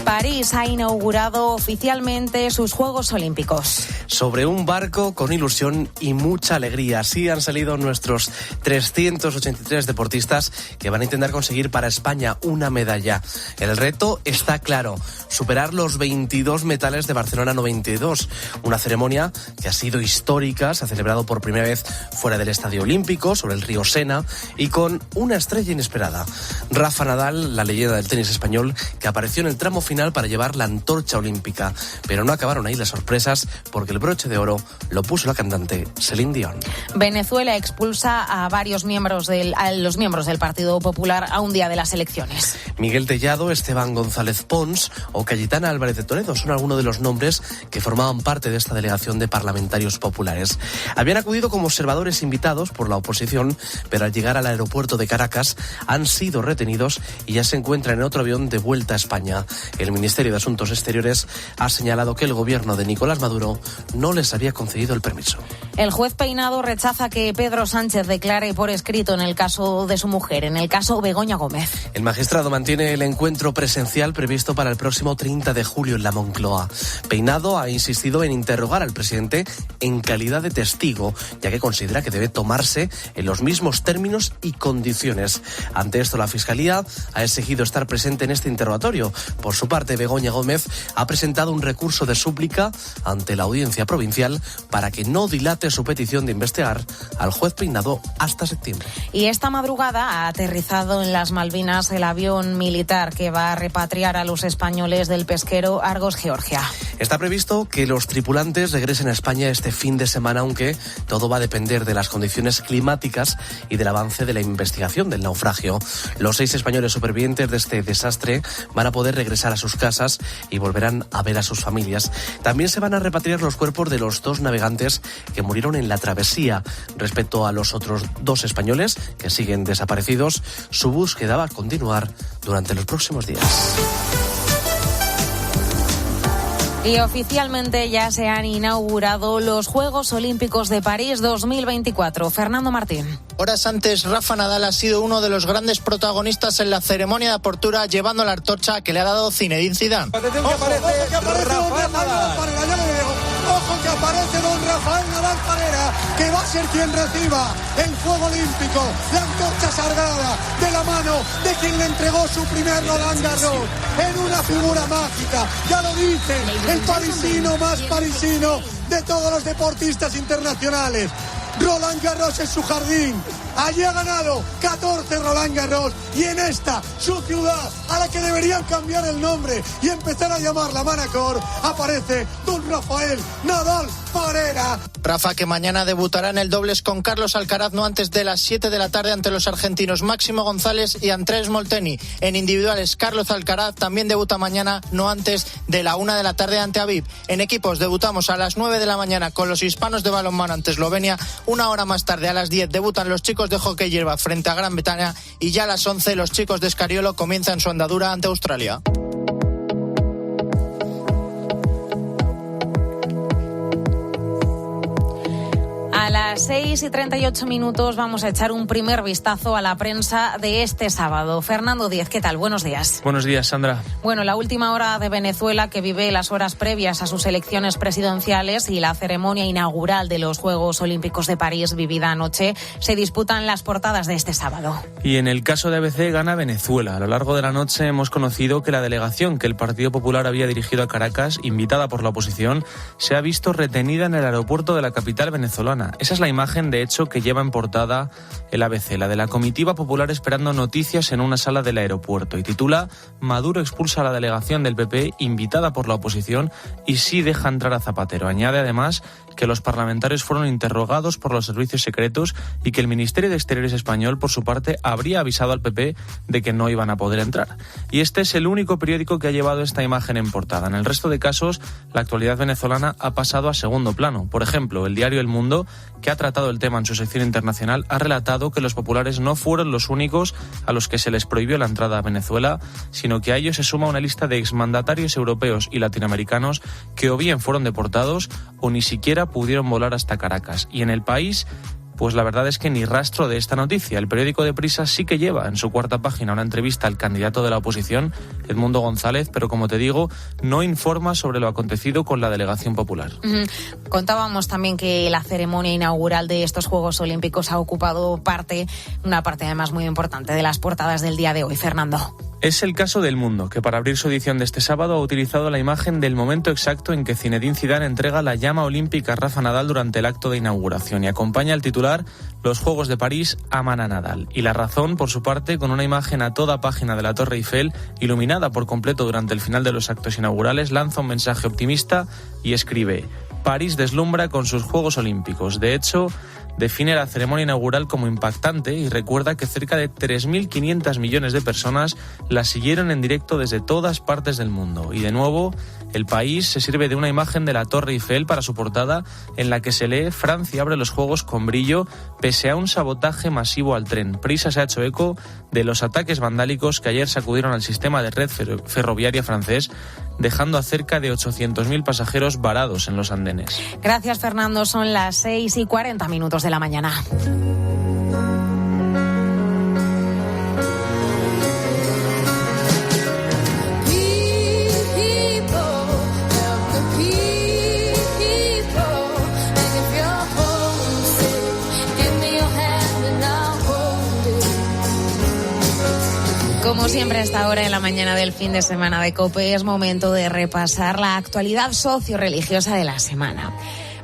París ha inaugurado oficialmente sus Juegos Olímpicos. Sobre un barco con ilusión y mucha alegría. Así han salido nuestros 383 deportistas que van a intentar conseguir para España una medalla. El reto está claro, superar los 22 metales de Barcelona 92. Una ceremonia que ha sido histórica, se ha celebrado por primera vez fuera del Estadio Olímpico, sobre el río Sena, y con una estrella inesperada. Rafa Nadal, la leyenda del tenis español, que apareció en el tramo final para llevar la antorcha olímpica. Pero no acabaron ahí las sorpresas, porque el broche de oro lo puso la cantante Celine Dion. Venezuela expulsa a los miembros del Partido Popular a un día de las elecciones. Miguel Tellado, Esteban González Pons o Cayetana Álvarez de Toledo son algunos de los nombres que formaban parte de esta delegación de parlamentarios populares. Habían acudido como observadores invitados por la oposición, pero al llegar al aeropuerto de Caracas han sido retenidos y ya se encuentran en otro avión de vuelta a España. El Ministerio de Asuntos Exteriores ha señalado que el gobierno de Nicolás Maduro no les había concedido el permiso. El juez Peinado rechaza que Pedro Sánchez declare por escrito en el caso de su mujer, en el caso Begoña Gómez. El magistrado mantiene el encuentro presencial previsto para el próximo 30 de julio en la Moncloa. Peinado ha insistido en interrogar al presidente en calidad de testigo, ya que considera que debe tomarse en los mismos términos y condiciones. Ante esto, la Fiscalía ha exigido estar presente en este interrogatorio. Por su parte, Begoña Gómez ha presentado un recurso de súplica ante la Audiencia Provincial para que no dilate su petición de investigar al juez Peinado hasta septiembre. Y esta madrugada ha aterrizado en las Malvinas el avión militar que va a repatriar a los españoles del pesquero Argos, Georgia. Está previsto que los tripulantes regresen a España este fin de semana, aunque todo va a depender de las condiciones climáticas y del avance de la investigación del naufragio. Los 6 españoles supervivientes de este desastre van a poder regresar a sus casas y volverán a ver a sus familias. También se van a repatriar los cuerpos de los 2 navegantes que murieron en la travesía. Respecto a los otros 2 españoles que siguen desaparecidos, su búsqueda va a continuar durante los próximos días. Y oficialmente ya se han inaugurado los Juegos Olímpicos de París 2024. Fernando Martín. Horas antes, Rafa Nadal ha sido uno de los grandes protagonistas en la ceremonia de apertura, llevando la antorcha que le ha dado Zinedine Zidane. Ojo que aparece don Rafael Nadal Parera, que va a ser quien reciba el fuego olímpico, la antorcha sagrada, de la mano de quien le entregó su primer Roland Garros, en una figura mágica, ya lo dice, el parisino más parisino de todos los deportistas internacionales. Roland Garros es su jardín. Allí ha ganado 14 Roland Garros y en esta, su ciudad, a la que deberían cambiar el nombre y empezar a llamarla Manacor, aparece don Rafael Nadal Parera. Rafa, que mañana debutará en el dobles con Carlos Alcaraz no antes de las 7 de la tarde ante los argentinos Máximo González y Andrés Molteni. En individuales, Carlos Alcaraz también debuta mañana no antes de la 1 de la tarde ante Habib. En equipos debutamos a las 9 de la mañana con los hispanos de balonmano ante Eslovenia. Una hora más tarde, a las 10, debutan los chicos de hockey hierba frente a Gran Bretaña y ya a las 11 los chicos de Escariolo comienzan su andadura ante Australia. A las 6:38 vamos a echar un primer vistazo a la prensa de este sábado. Fernando Díez, ¿qué tal? Buenos días. Buenos días, Sandra. Bueno, la última hora de Venezuela, que vive las horas previas a sus elecciones presidenciales y la ceremonia inaugural de los Juegos Olímpicos de París vivida anoche, se disputan las portadas de este sábado. Y en el caso de ABC gana Venezuela. A lo largo de la noche hemos conocido que la delegación que el Partido Popular había dirigido a Caracas, invitada por la oposición, se ha visto retenida en el aeropuerto de la capital venezolana. Esa es la imagen, de hecho, que lleva en portada el ABC, la de la comitiva popular esperando noticias en una sala del aeropuerto, y titula «Maduro expulsa a la delegación del PP invitada por la oposición y sí deja entrar a Zapatero». Añade además que los parlamentarios fueron interrogados por los servicios secretos y que el Ministerio de Exteriores español, por su parte, habría avisado al PP de que no iban a poder entrar. Y este es el único periódico que ha llevado esta imagen en portada. En el resto de casos, la actualidad venezolana ha pasado a segundo plano. Por ejemplo, el diario El Mundo, que ha tratado el tema en su sección internacional, ha relatado que los populares no fueron los únicos a los que se les prohibió la entrada a Venezuela, sino que a ellos se suma una lista de exmandatarios europeos y latinoamericanos que o bien fueron deportados o ni siquiera pudieron volar hasta Caracas. Y en El País, pues la verdad es que ni rastro de esta noticia. El periódico Deprisa sí que lleva en su cuarta página una entrevista al candidato de la oposición, Edmundo González, pero como te digo, no informa sobre lo acontecido con la delegación popular. Contábamos también que la ceremonia inaugural de estos Juegos Olímpicos ha ocupado una parte además muy importante de las portadas del día de hoy. Fernando. Es el caso del Mundo, que para abrir su edición de este sábado ha utilizado la imagen del momento exacto en que Zinedine Zidane entrega la llama olímpica a Rafa Nadal durante el acto de inauguración, y acompaña el titular «Los Juegos de París aman a Nadal». Y La Razón, por su parte, con una imagen a toda página de la Torre Eiffel, iluminada por completo durante el final de los actos inaugurales, lanza un mensaje optimista y escribe: «París deslumbra con sus Juegos Olímpicos». De hecho, define la ceremonia inaugural como impactante y recuerda que cerca de 3.500 millones de personas la siguieron en directo desde todas partes del mundo. Y de nuevo, El País se sirve de una imagen de la Torre Eiffel para su portada, en la que se lee: «Francia abre los Juegos con brillo pese a un sabotaje masivo al tren». Prisa se ha hecho eco de los ataques vandálicos que ayer sacudieron al sistema de red ferroviaria francés, dejando a cerca de 800.000 pasajeros varados en los andenes. Gracias, Fernando. Son las 6:40 de la mañana. Como siempre, a esta hora en la mañana del fin de semana de COPE es momento de repasar la actualidad socio-religiosa de la semana.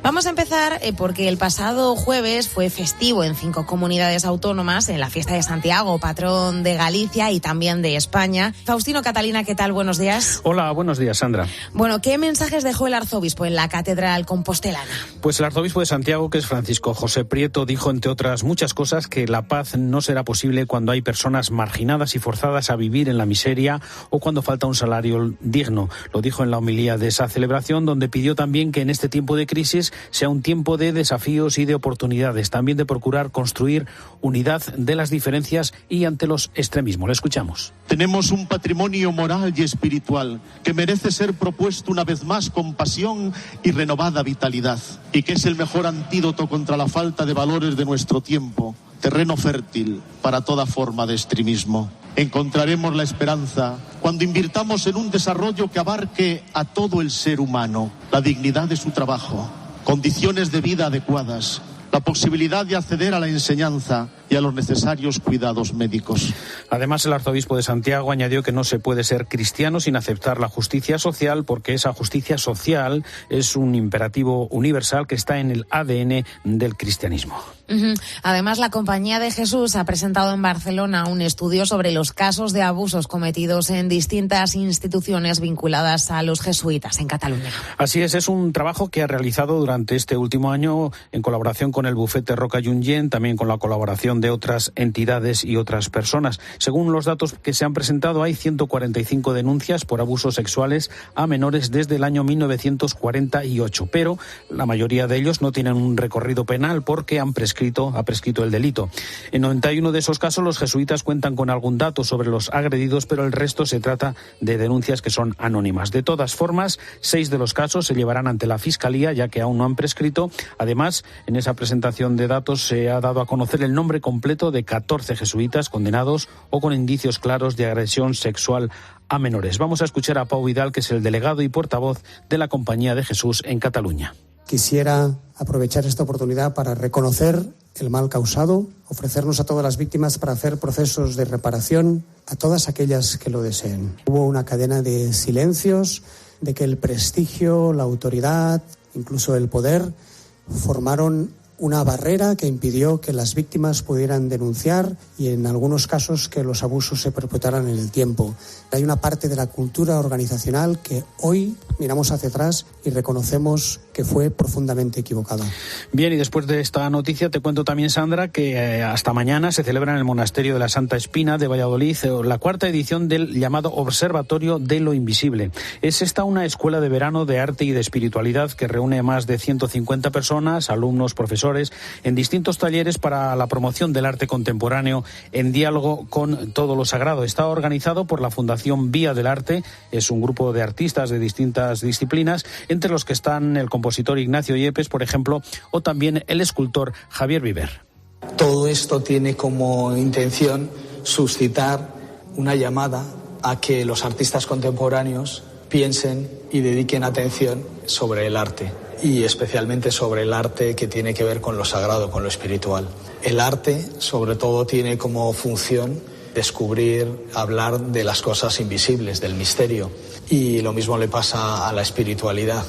Vamos a empezar porque el pasado jueves fue festivo en 5 comunidades autónomas en la fiesta de Santiago, patrón de Galicia y también de España. Faustino, Catalina, ¿qué tal? Buenos días. Hola, buenos días, Sandra. Bueno, ¿qué mensajes dejó el arzobispo en la catedral compostelana? Pues el arzobispo de Santiago, que es Francisco José Prieto, dijo, entre otras muchas cosas, que la paz no será posible cuando hay personas marginadas y forzadas a vivir en la miseria o cuando falta un salario digno. Lo dijo en la homilía de esa celebración, donde pidió también que en este tiempo de crisis sea un tiempo de desafíos y de oportunidades, también de procurar construir unidad de las diferencias y ante los extremismos. Lo escuchamos. Tenemos un patrimonio moral y espiritual que merece ser propuesto una vez más con pasión y renovada vitalidad, y que es el mejor antídoto contra la falta de valores de nuestro tiempo, terreno fértil para toda forma de extremismo. Encontraremos la esperanza cuando invirtamos en un desarrollo que abarque a todo el ser humano, la dignidad de su trabajo, condiciones de vida adecuadas, la posibilidad de acceder a la enseñanza y a los necesarios cuidados médicos. Además, el arzobispo de Santiago añadió que no se puede ser cristiano sin aceptar la justicia social, porque esa justicia social es un imperativo universal que está en el ADN del cristianismo. Además, la Compañía de Jesús ha presentado en Barcelona un estudio sobre los casos de abusos cometidos en distintas instituciones vinculadas a los jesuitas en Cataluña. Así es un trabajo que ha realizado durante este último año en colaboración con el bufete Roca Junyent, también con la colaboración de otras entidades y otras personas. Según los datos que se han presentado, hay 145 denuncias por abusos sexuales a menores desde el año 1948, pero la mayoría de ellos no tienen un recorrido penal porque ha prescrito el delito. En 91 de esos casos los jesuitas cuentan con algún dato sobre los agredidos, pero el resto se trata de denuncias que son anónimas. De todas formas, 6 de los casos se llevarán ante la Fiscalía, ya que aún no han prescrito. Además, en esa presentación de datos se ha dado a conocer el nombre completo de 14 jesuitas condenados o con indicios claros de agresión sexual a menores. Vamos a escuchar a Pau Vidal, que es el delegado y portavoz de la Compañía de Jesús en Cataluña. Quisiera aprovechar esta oportunidad para reconocer el mal causado, ofrecernos a todas las víctimas para hacer procesos de reparación a todas aquellas que lo deseen. Hubo una cadena de silencios, de que el prestigio, la autoridad, incluso el poder, formaron una barrera que impidió que las víctimas pudieran denunciar y en algunos casos que los abusos se perpetuaran en el tiempo. Hay una parte de la cultura organizacional que hoy miramos hacia atrás y reconocemos que fue profundamente equivocada. Bien, y después de esta noticia te cuento también, Sandra, que hasta mañana se celebra en el Monasterio de la Santa Espina de Valladolid la cuarta edición del llamado Observatorio de lo Invisible. Es esta una escuela de verano de arte y de espiritualidad que reúne a más de 150 personas, alumnos, profesores, en distintos talleres para la promoción del arte contemporáneo en diálogo con todo lo sagrado. Está organizado por la Fundación Vía del Arte, es un grupo de artistas de distintas disciplinas, entre los que están el compositor Ignacio Yepes, por ejemplo, o también el escultor Javier Viver. Todo esto tiene como intención suscitar una llamada a que los artistas contemporáneos piensen y dediquen atención sobre el arte, y especialmente sobre el arte que tiene que ver con lo sagrado, con lo espiritual. El arte, sobre todo, tiene como función descubrir, hablar de las cosas invisibles, del misterio, y lo mismo le pasa a la espiritualidad.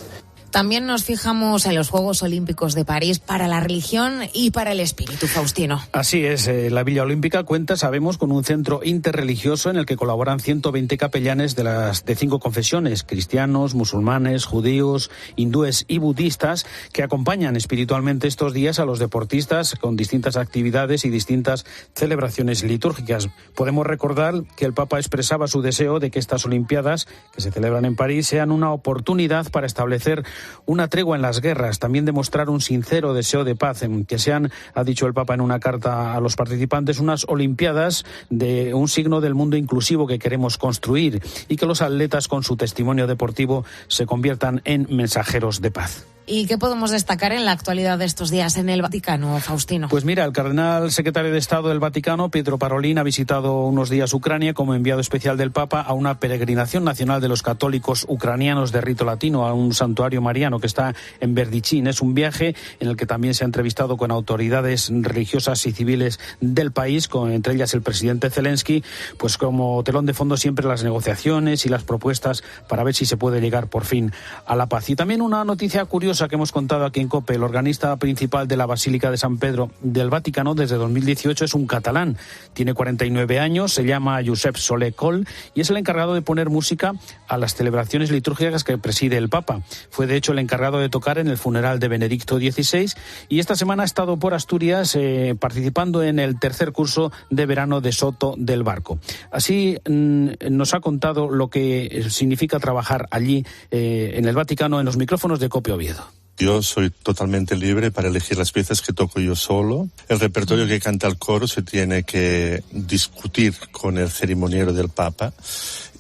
También nos fijamos en los Juegos Olímpicos de París para la religión y para el espíritu, Faustino. Así es, la Villa Olímpica cuenta, sabemos, con un centro interreligioso en el que colaboran 120 capellanes de 5 confesiones, cristianos, musulmanes, judíos, hindúes y budistas, que acompañan espiritualmente estos días a los deportistas con distintas actividades y distintas celebraciones litúrgicas. Podemos recordar que el Papa expresaba su deseo de que estas Olimpiadas, que se celebran en París, sean una oportunidad para establecer una tregua en las guerras, también demostrar un sincero deseo de paz, en que sean, ha dicho el Papa en una carta a los participantes, unas Olimpiadas de un signo del mundo inclusivo que queremos construir, y que los atletas con su testimonio deportivo se conviertan en mensajeros de paz. ¿Y qué podemos destacar en la actualidad de estos días en el Vaticano, Faustino? Pues mira, el cardenal secretario de Estado del Vaticano, Pietro Parolin, ha visitado unos días Ucrania como enviado especial del Papa a una peregrinación nacional de los católicos ucranianos de rito latino, a un santuario mariano que está en Berdichín. Es un viaje en el que también se ha entrevistado con autoridades religiosas y civiles del país, entre ellas el presidente Zelensky, pues como telón de fondo siempre las negociaciones y las propuestas para ver si se puede llegar por fin a la paz. Y también una noticia curiosa que hemos contado aquí en COPE: el organista principal de la Basílica de San Pedro del Vaticano desde 2018 es un catalán, tiene 49 años, se llama Josep Soler Coll y es el encargado de poner música a las celebraciones litúrgicas que preside el Papa. Fue de hecho el encargado de tocar en el funeral de Benedicto XVI y esta semana ha estado por Asturias participando en el tercer curso de verano de Soto del Barco. Así nos ha contado lo que significa trabajar allí en el Vaticano en los micrófonos de COPE Oviedo. Yo soy totalmente libre para elegir las piezas que toco yo solo. El repertorio que canta el coro se tiene que discutir con el ceremoniero del Papa.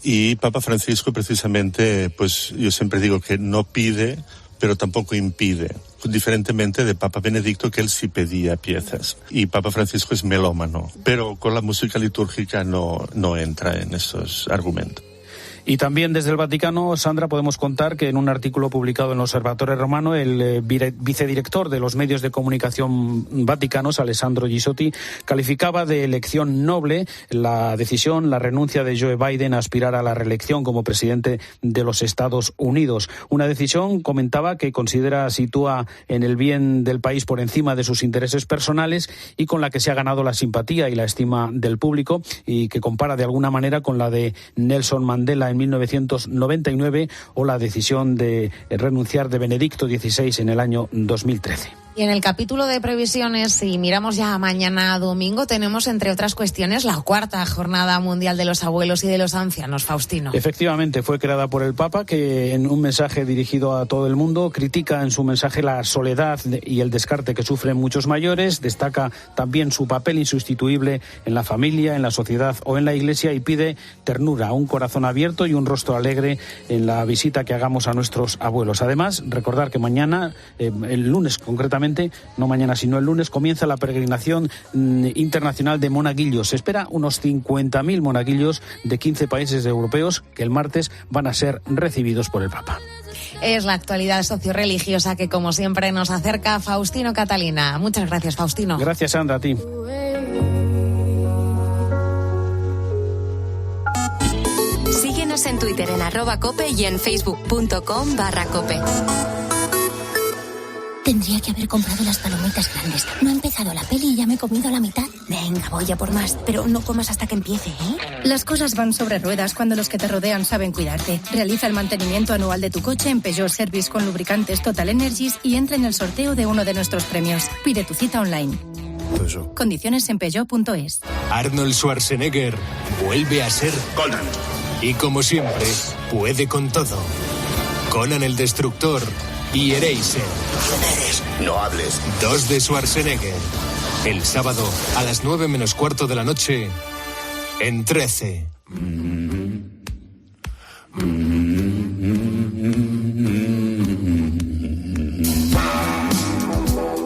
Y Papa Francisco, precisamente, pues yo siempre digo que no pide, pero tampoco impide. Diferentemente de Papa Benedicto, que él sí pedía piezas. Y Papa Francisco es melómano. Pero con la música litúrgica no entra en esos argumentos. Y también desde el Vaticano, Sandra, podemos contar que en un artículo publicado en el Osservatore Romano, el vicedirector de los medios de comunicación vaticanos, Alessandro Gisotti, calificaba de elección noble la decisión, la renuncia de Joe Biden a aspirar a la reelección como presidente de los Estados Unidos. Una decisión, comentaba, que sitúa en el bien del país por encima de sus intereses personales y con la que se ha ganado la simpatía y la estima del público, y que compara de alguna manera con la de Nelson Mandela en 1999 o la decisión de renunciar de Benedicto XVI en el año 2013. Y en el capítulo de previsiones, si miramos ya mañana domingo, tenemos, entre otras cuestiones, la cuarta Jornada Mundial de los Abuelos y de los Ancianos, Faustino. Efectivamente, fue creada por el Papa, que en un mensaje dirigido a todo el mundo critica en su mensaje la soledad y el descarte que sufren muchos mayores, destaca también su papel insustituible en la familia, en la sociedad o en la Iglesia, y pide ternura, un corazón abierto y un rostro alegre en la visita que hagamos a nuestros abuelos. Además, recordar que mañana, el lunes concretamente, no mañana sino el lunes, comienza la peregrinación internacional de monaguillos. Se espera unos 50.000 monaguillos de 15 países europeos que el martes van a ser recibidos por el Papa. Es la actualidad socioreligiosa que, como siempre, nos acerca Faustino Catalina. Muchas gracias, Faustino. Gracias, Sandra, a ti. Síguenos en Twitter en @cope y en facebook.com/cope. Tendría que haber comprado las palomitas grandes. No ha empezado la peli y ya me he comido la mitad. Venga, voy a por más, pero no comas hasta que empiece, ¿eh? Las cosas van sobre ruedas cuando los que te rodean saben cuidarte. Realiza el mantenimiento anual de tu coche en Peugeot Service con lubricantes Total Energies y entra en el sorteo de uno de nuestros premios. Pide tu cita online. Peugeot. Condiciones en Peugeot.es. Arnold Schwarzenegger vuelve a ser Conan. Y como siempre, puede con todo. Conan el Destructor y Eraser. ¿Quién eres? No hables. 2 de Schwarzenegger. El sábado a las 9 menos cuarto de la noche en 13.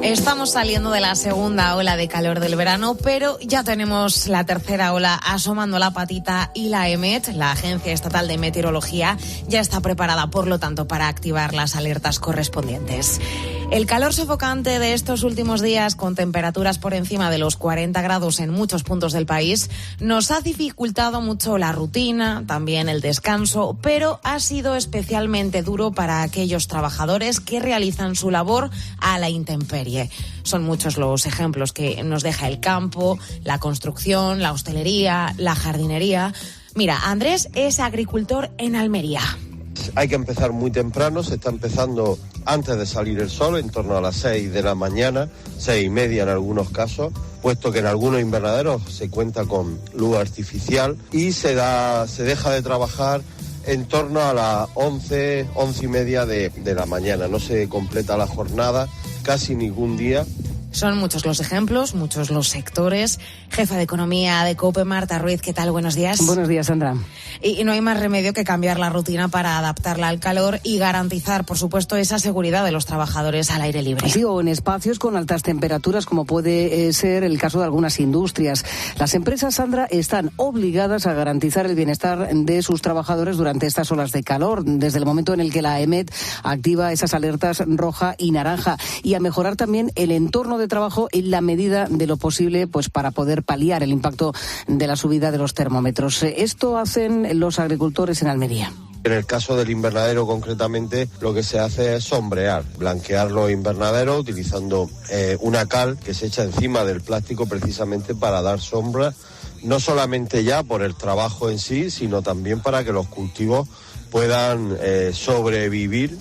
Estamos saliendo de la segunda ola de calor del verano, pero ya tenemos la tercera ola asomando la patita y la EMET, la Agencia Estatal de Meteorología, ya está preparada, por lo tanto, para activar las alertas correspondientes. El calor sofocante de estos últimos días, con temperaturas por encima de los 40 grados en muchos puntos del país, nos ha dificultado mucho la rutina, también el descanso, pero ha sido especialmente duro para aquellos trabajadores que realizan su labor a la intemperie. Son muchos los ejemplos que nos deja el campo, la construcción, la hostelería, la jardinería. Mira, Andrés es agricultor en Almería. Hay que empezar muy temprano, se está empezando antes de salir el sol, en torno a las 6 de la mañana, 6:30 en algunos casos, puesto que en algunos invernaderos se cuenta con luz artificial y se deja de trabajar en torno a las 11:30 de la mañana. No se completa la jornada casi ningún día. Son muchos los ejemplos, muchos los sectores. Jefa de Economía de COPE, Marta Ruiz, ¿qué tal? Buenos días. Buenos días, Sandra. Y no hay más remedio que cambiar la rutina para adaptarla al calor y garantizar, por supuesto, esa seguridad de los trabajadores al aire libre. Sí, o en espacios con altas temperaturas, como puede ser el caso de algunas industrias. Las empresas, Sandra, están obligadas a garantizar el bienestar de sus trabajadores durante estas olas de calor, desde el momento en el que la EMET activa esas alertas roja y naranja, y a mejorar también el entorno de trabajo en la medida de lo posible, pues para poder paliar el impacto de la subida de los termómetros. Esto hacen los agricultores en Almería. En el caso del invernadero, concretamente, lo que se hace es sombrear, blanquear los invernaderos utilizando una cal que se echa encima del plástico precisamente para dar sombra, no solamente ya por el trabajo en sí, sino también para que los cultivos puedan sobrevivir.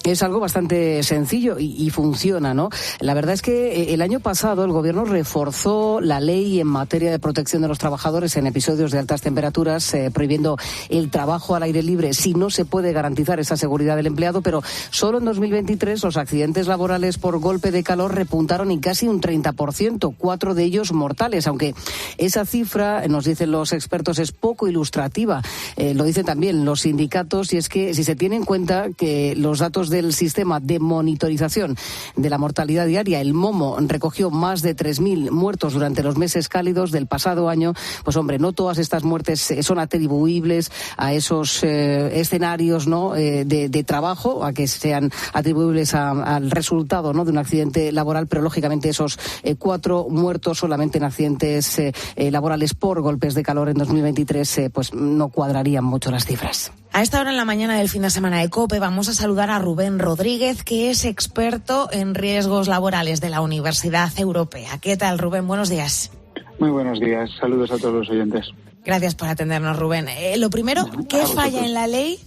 Es algo bastante sencillo y funciona, ¿no? La verdad es que el año pasado el Gobierno reforzó la ley en materia de protección de los trabajadores en episodios de altas temperaturas, prohibiendo el trabajo al aire libre si no se puede garantizar esa seguridad del empleado, pero solo en 2023 los accidentes laborales por golpe de calor repuntaron en casi un 30%, 4 de ellos mortales, aunque esa cifra, nos dicen los expertos, es poco ilustrativa. Lo dicen también los sindicatos, y es que si se tiene en cuenta que los datos del sistema de monitorización de la mortalidad diaria, el MOMO, recogió más de 3.000 muertos durante los meses cálidos del pasado año, pues hombre, no todas estas muertes son atribuibles a esos escenarios, ¿no?, de trabajo, a que sean atribuibles al resultado, ¿no?, de un accidente laboral, pero lógicamente esos 4 muertos solamente en accidentes laborales por golpes de calor en 2023 pues no cuadrarían mucho las cifras. A esta hora en la mañana del fin de semana de COPE vamos a saludar a Rubén Rodríguez, que es experto en riesgos laborales de la Universidad Europea. ¿Qué tal, Rubén? Buenos días. Muy buenos días. Saludos a todos los oyentes. Gracias por atendernos, Rubén. Lo primero, ¿qué falla en la ley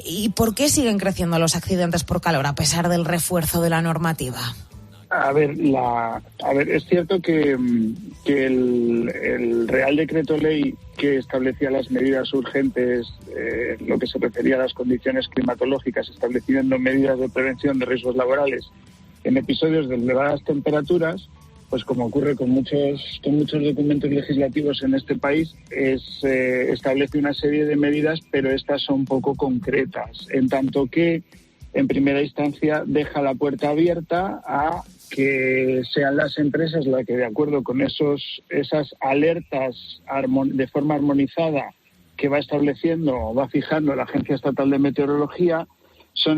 y por qué siguen creciendo los accidentes por calor a pesar del refuerzo de la normativa? A ver, es cierto que el Real Decreto Ley que establecía las medidas urgentes, lo que se refería a las condiciones climatológicas, estableciendo medidas de prevención de riesgos laborales en episodios de elevadas temperaturas, pues como ocurre con muchos documentos legislativos en este país, establece una serie de medidas, pero estas son poco concretas, en tanto que en primera instancia deja la puerta abierta a que sean las empresas las que, de acuerdo con esas alertas de forma armonizada que va estableciendo o va fijando la Agencia Estatal de Meteorología, son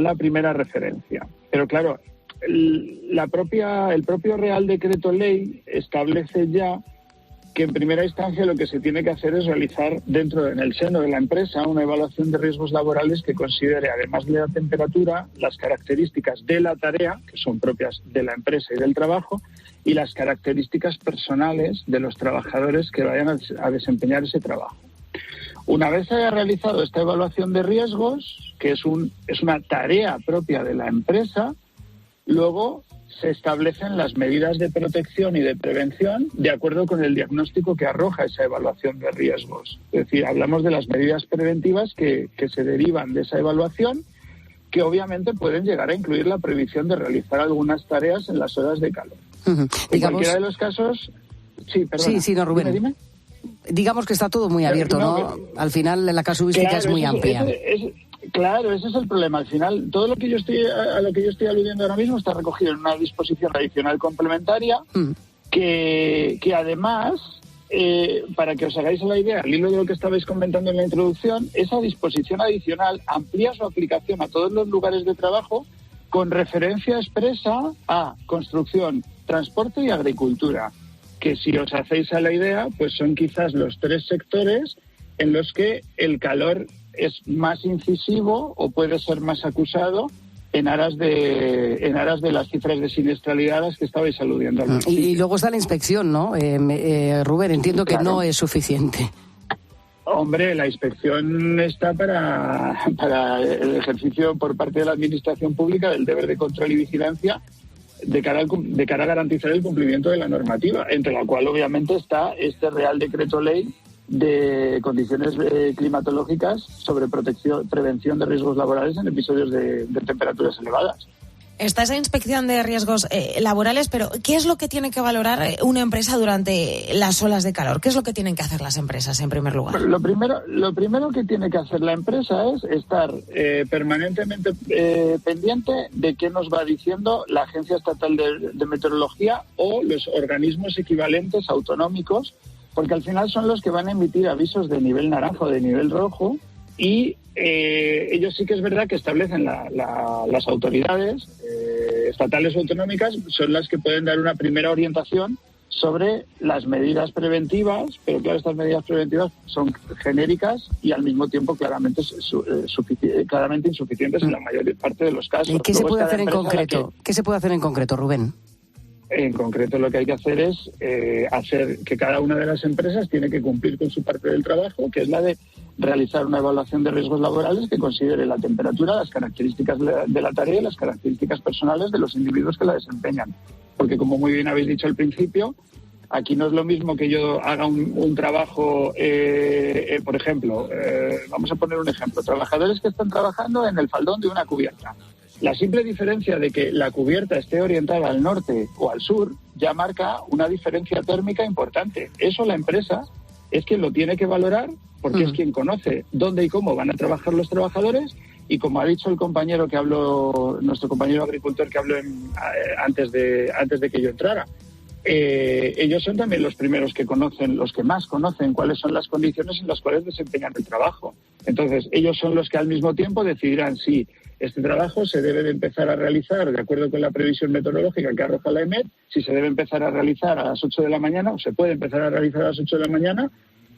la primera referencia. Pero claro, el propio Real Decreto Ley establece ya que en primera instancia lo que se tiene que hacer es realizar en el seno de la empresa una evaluación de riesgos laborales que considere, además de la temperatura, las características de la tarea, que son propias de la empresa y del trabajo, y las características personales de los trabajadores que vayan a desempeñar ese trabajo. Una vez se haya realizado esta evaluación de riesgos, que es una tarea propia de la empresa, luego se establecen las medidas de protección y de prevención de acuerdo con el diagnóstico que arroja esa evaluación de riesgos. Es decir, hablamos de las medidas preventivas que se derivan de esa evaluación, que obviamente pueden llegar a incluir la prohibición de realizar algunas tareas en las horas de calor. En cualquiera de los casos... Sí, perdona. Sí, no, Rubén. Dime. Digamos que está todo muy abierto, ¿no? Al final la casuística es muy amplia. Claro, ese es el problema. Al final, todo lo que yo estoy aludiendo ahora mismo está recogido en una disposición adicional complementaria que además, para que os hagáis la idea, al hilo de lo que estabais comentando en la introducción, esa disposición adicional amplía su aplicación a todos los lugares de trabajo con referencia expresa a construcción, transporte y agricultura, que si os hacéis a la idea, pues son quizás los 3 sectores en los que el calor es más incisivo o puede ser más acusado en aras de las cifras de siniestralidad a las que estabais aludiendo. Y luego está la inspección, ¿no? Rubén, entiendo que no es suficiente. Hombre, la inspección está para el ejercicio por parte de la Administración Pública del deber de control y vigilancia de cara a garantizar el cumplimiento de la normativa, entre la cual obviamente está este Real Decreto Ley de condiciones climatológicas sobre prevención de riesgos laborales en episodios de temperaturas elevadas. Está esa inspección de riesgos laborales, pero ¿qué es lo que tiene que valorar una empresa durante las olas de calor? ¿Qué es lo que tienen que hacer las empresas en primer lugar? Lo primero que tiene que hacer la empresa es estar permanentemente pendiente de qué nos va diciendo la Agencia Estatal de Meteorología o los organismos equivalentes autonómicos, porque al final son los que van a emitir avisos de nivel naranja o de nivel rojo y ellos sí que es verdad que establecen las autoridades estatales o autonómicas, son las que pueden dar una primera orientación sobre las medidas preventivas, pero claro, estas medidas preventivas son genéricas y al mismo tiempo claramente insuficientes en la mayor parte de los casos. ¿Y qué se puede hacer en concreto? ¿Qué se puede hacer en concreto, Rubén? En concreto, lo que hay que hacer es hacer que cada una de las empresas tiene que cumplir con su parte del trabajo, que es la de realizar una evaluación de riesgos laborales que considere la temperatura, las características de la tarea y las características personales de los individuos que la desempeñan. Porque, como muy bien habéis dicho al principio, aquí no es lo mismo que yo haga un trabajo, por ejemplo, vamos a poner un ejemplo, trabajadores que están trabajando en el faldón de una cubierta. La simple diferencia de que la cubierta esté orientada al norte o al sur ya marca una diferencia térmica importante. Eso la empresa es quien lo tiene que valorar porque es quien conoce dónde y cómo van a trabajar los trabajadores y, como ha dicho el compañero que habló, nuestro compañero agricultor que habló antes de que yo entrara, ellos son también los primeros que conocen, los que más conocen cuáles son las condiciones en las cuales desempeñan el trabajo. Entonces, ellos son los que al mismo tiempo decidirán si este trabajo se debe de empezar a realizar de acuerdo con la previsión meteorológica que arroja la EMET, si se debe empezar a realizar a las 8 de la mañana o se puede empezar a realizar a las 8 de la mañana,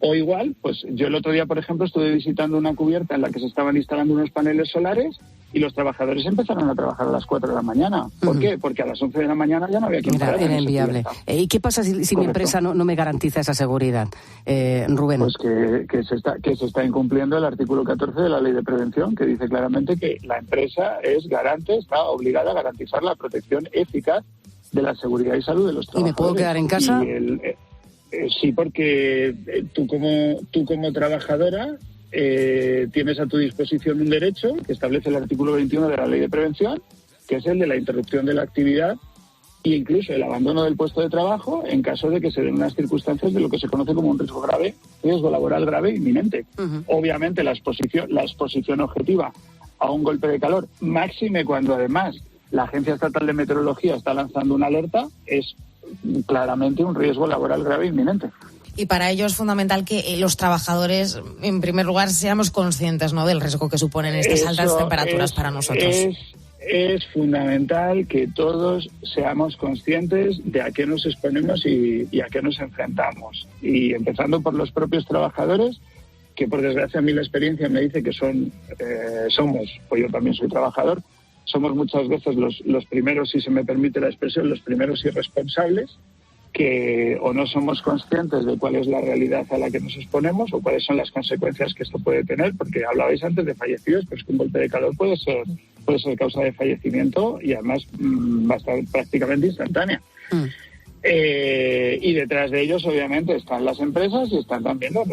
o igual, pues yo el otro día, por ejemplo, estuve visitando una cubierta en la que se estaban instalando unos paneles solares y los trabajadores empezaron a trabajar a las 4 de la mañana. ¿Por qué? Porque a las 11 de la mañana ya no había quien parar. Era inviable. ¿Y qué pasa si mi empresa no me garantiza esa seguridad, Rubén? Pues que se está incumpliendo el artículo 14 de la Ley de Prevención, que dice claramente que la empresa es garante, está obligada a garantizar la protección eficaz de la seguridad y salud de los trabajadores. ¿Y me puedo quedar en casa? Sí, porque tú como trabajadora tienes a tu disposición un derecho que establece el artículo 21 de la Ley de Prevención, que es el de la interrupción de la actividad e incluso el abandono del puesto de trabajo en caso de que se den unas circunstancias de lo que se conoce como un riesgo laboral grave e inminente. Obviamente la exposición objetiva a un golpe de calor, máxime cuando además la Agencia Estatal de Meteorología está lanzando una alerta, es claramente un riesgo laboral grave e inminente. Y para ello es fundamental que los trabajadores, en primer lugar, seamos conscientes, ¿no?, del riesgo que suponen estas altas temperaturas para nosotros. es fundamental que todos seamos conscientes de a qué nos exponemos y a qué nos enfrentamos. Y empezando por los propios trabajadores, que por desgracia a mí la experiencia me dice que somos, pues yo también soy trabajador, somos muchas veces los primeros, si se me permite la expresión, los primeros irresponsables, que o no somos conscientes de cuál es la realidad a la que nos exponemos o cuáles son las consecuencias que esto puede tener, porque hablabais antes de fallecidos, pero es que un golpe de calor puede ser causa de fallecimiento y además va a estar prácticamente instantánea. Y detrás de ellos obviamente están las empresas y están también los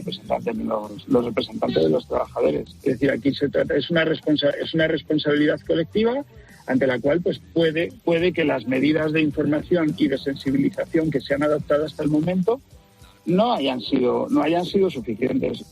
representantes de los trabajadores. Es decir, aquí se trata, es una responsabilidad colectiva ante la cual pues puede que las medidas de información y de sensibilización que se han adoptado hasta el momento no hayan sido suficientes.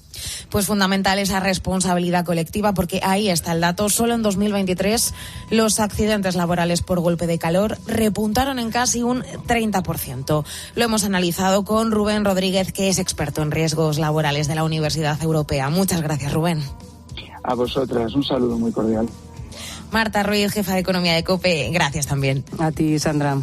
Pues fundamental esa responsabilidad colectiva, porque ahí está el dato. Solo en 2023 los accidentes laborales por golpe de calor repuntaron en casi un 30%. Lo hemos analizado con Rubén Rodríguez, que es experto en riesgos laborales de la Universidad Europea. Muchas gracias, Rubén. A vosotras, un saludo muy cordial. Marta Ruiz, jefa de Economía de COPE, gracias también. A ti, Sandra.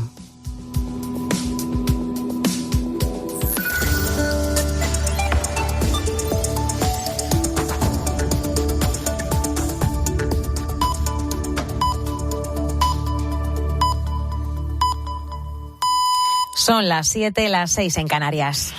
Son las 7, las 6 en Canarias.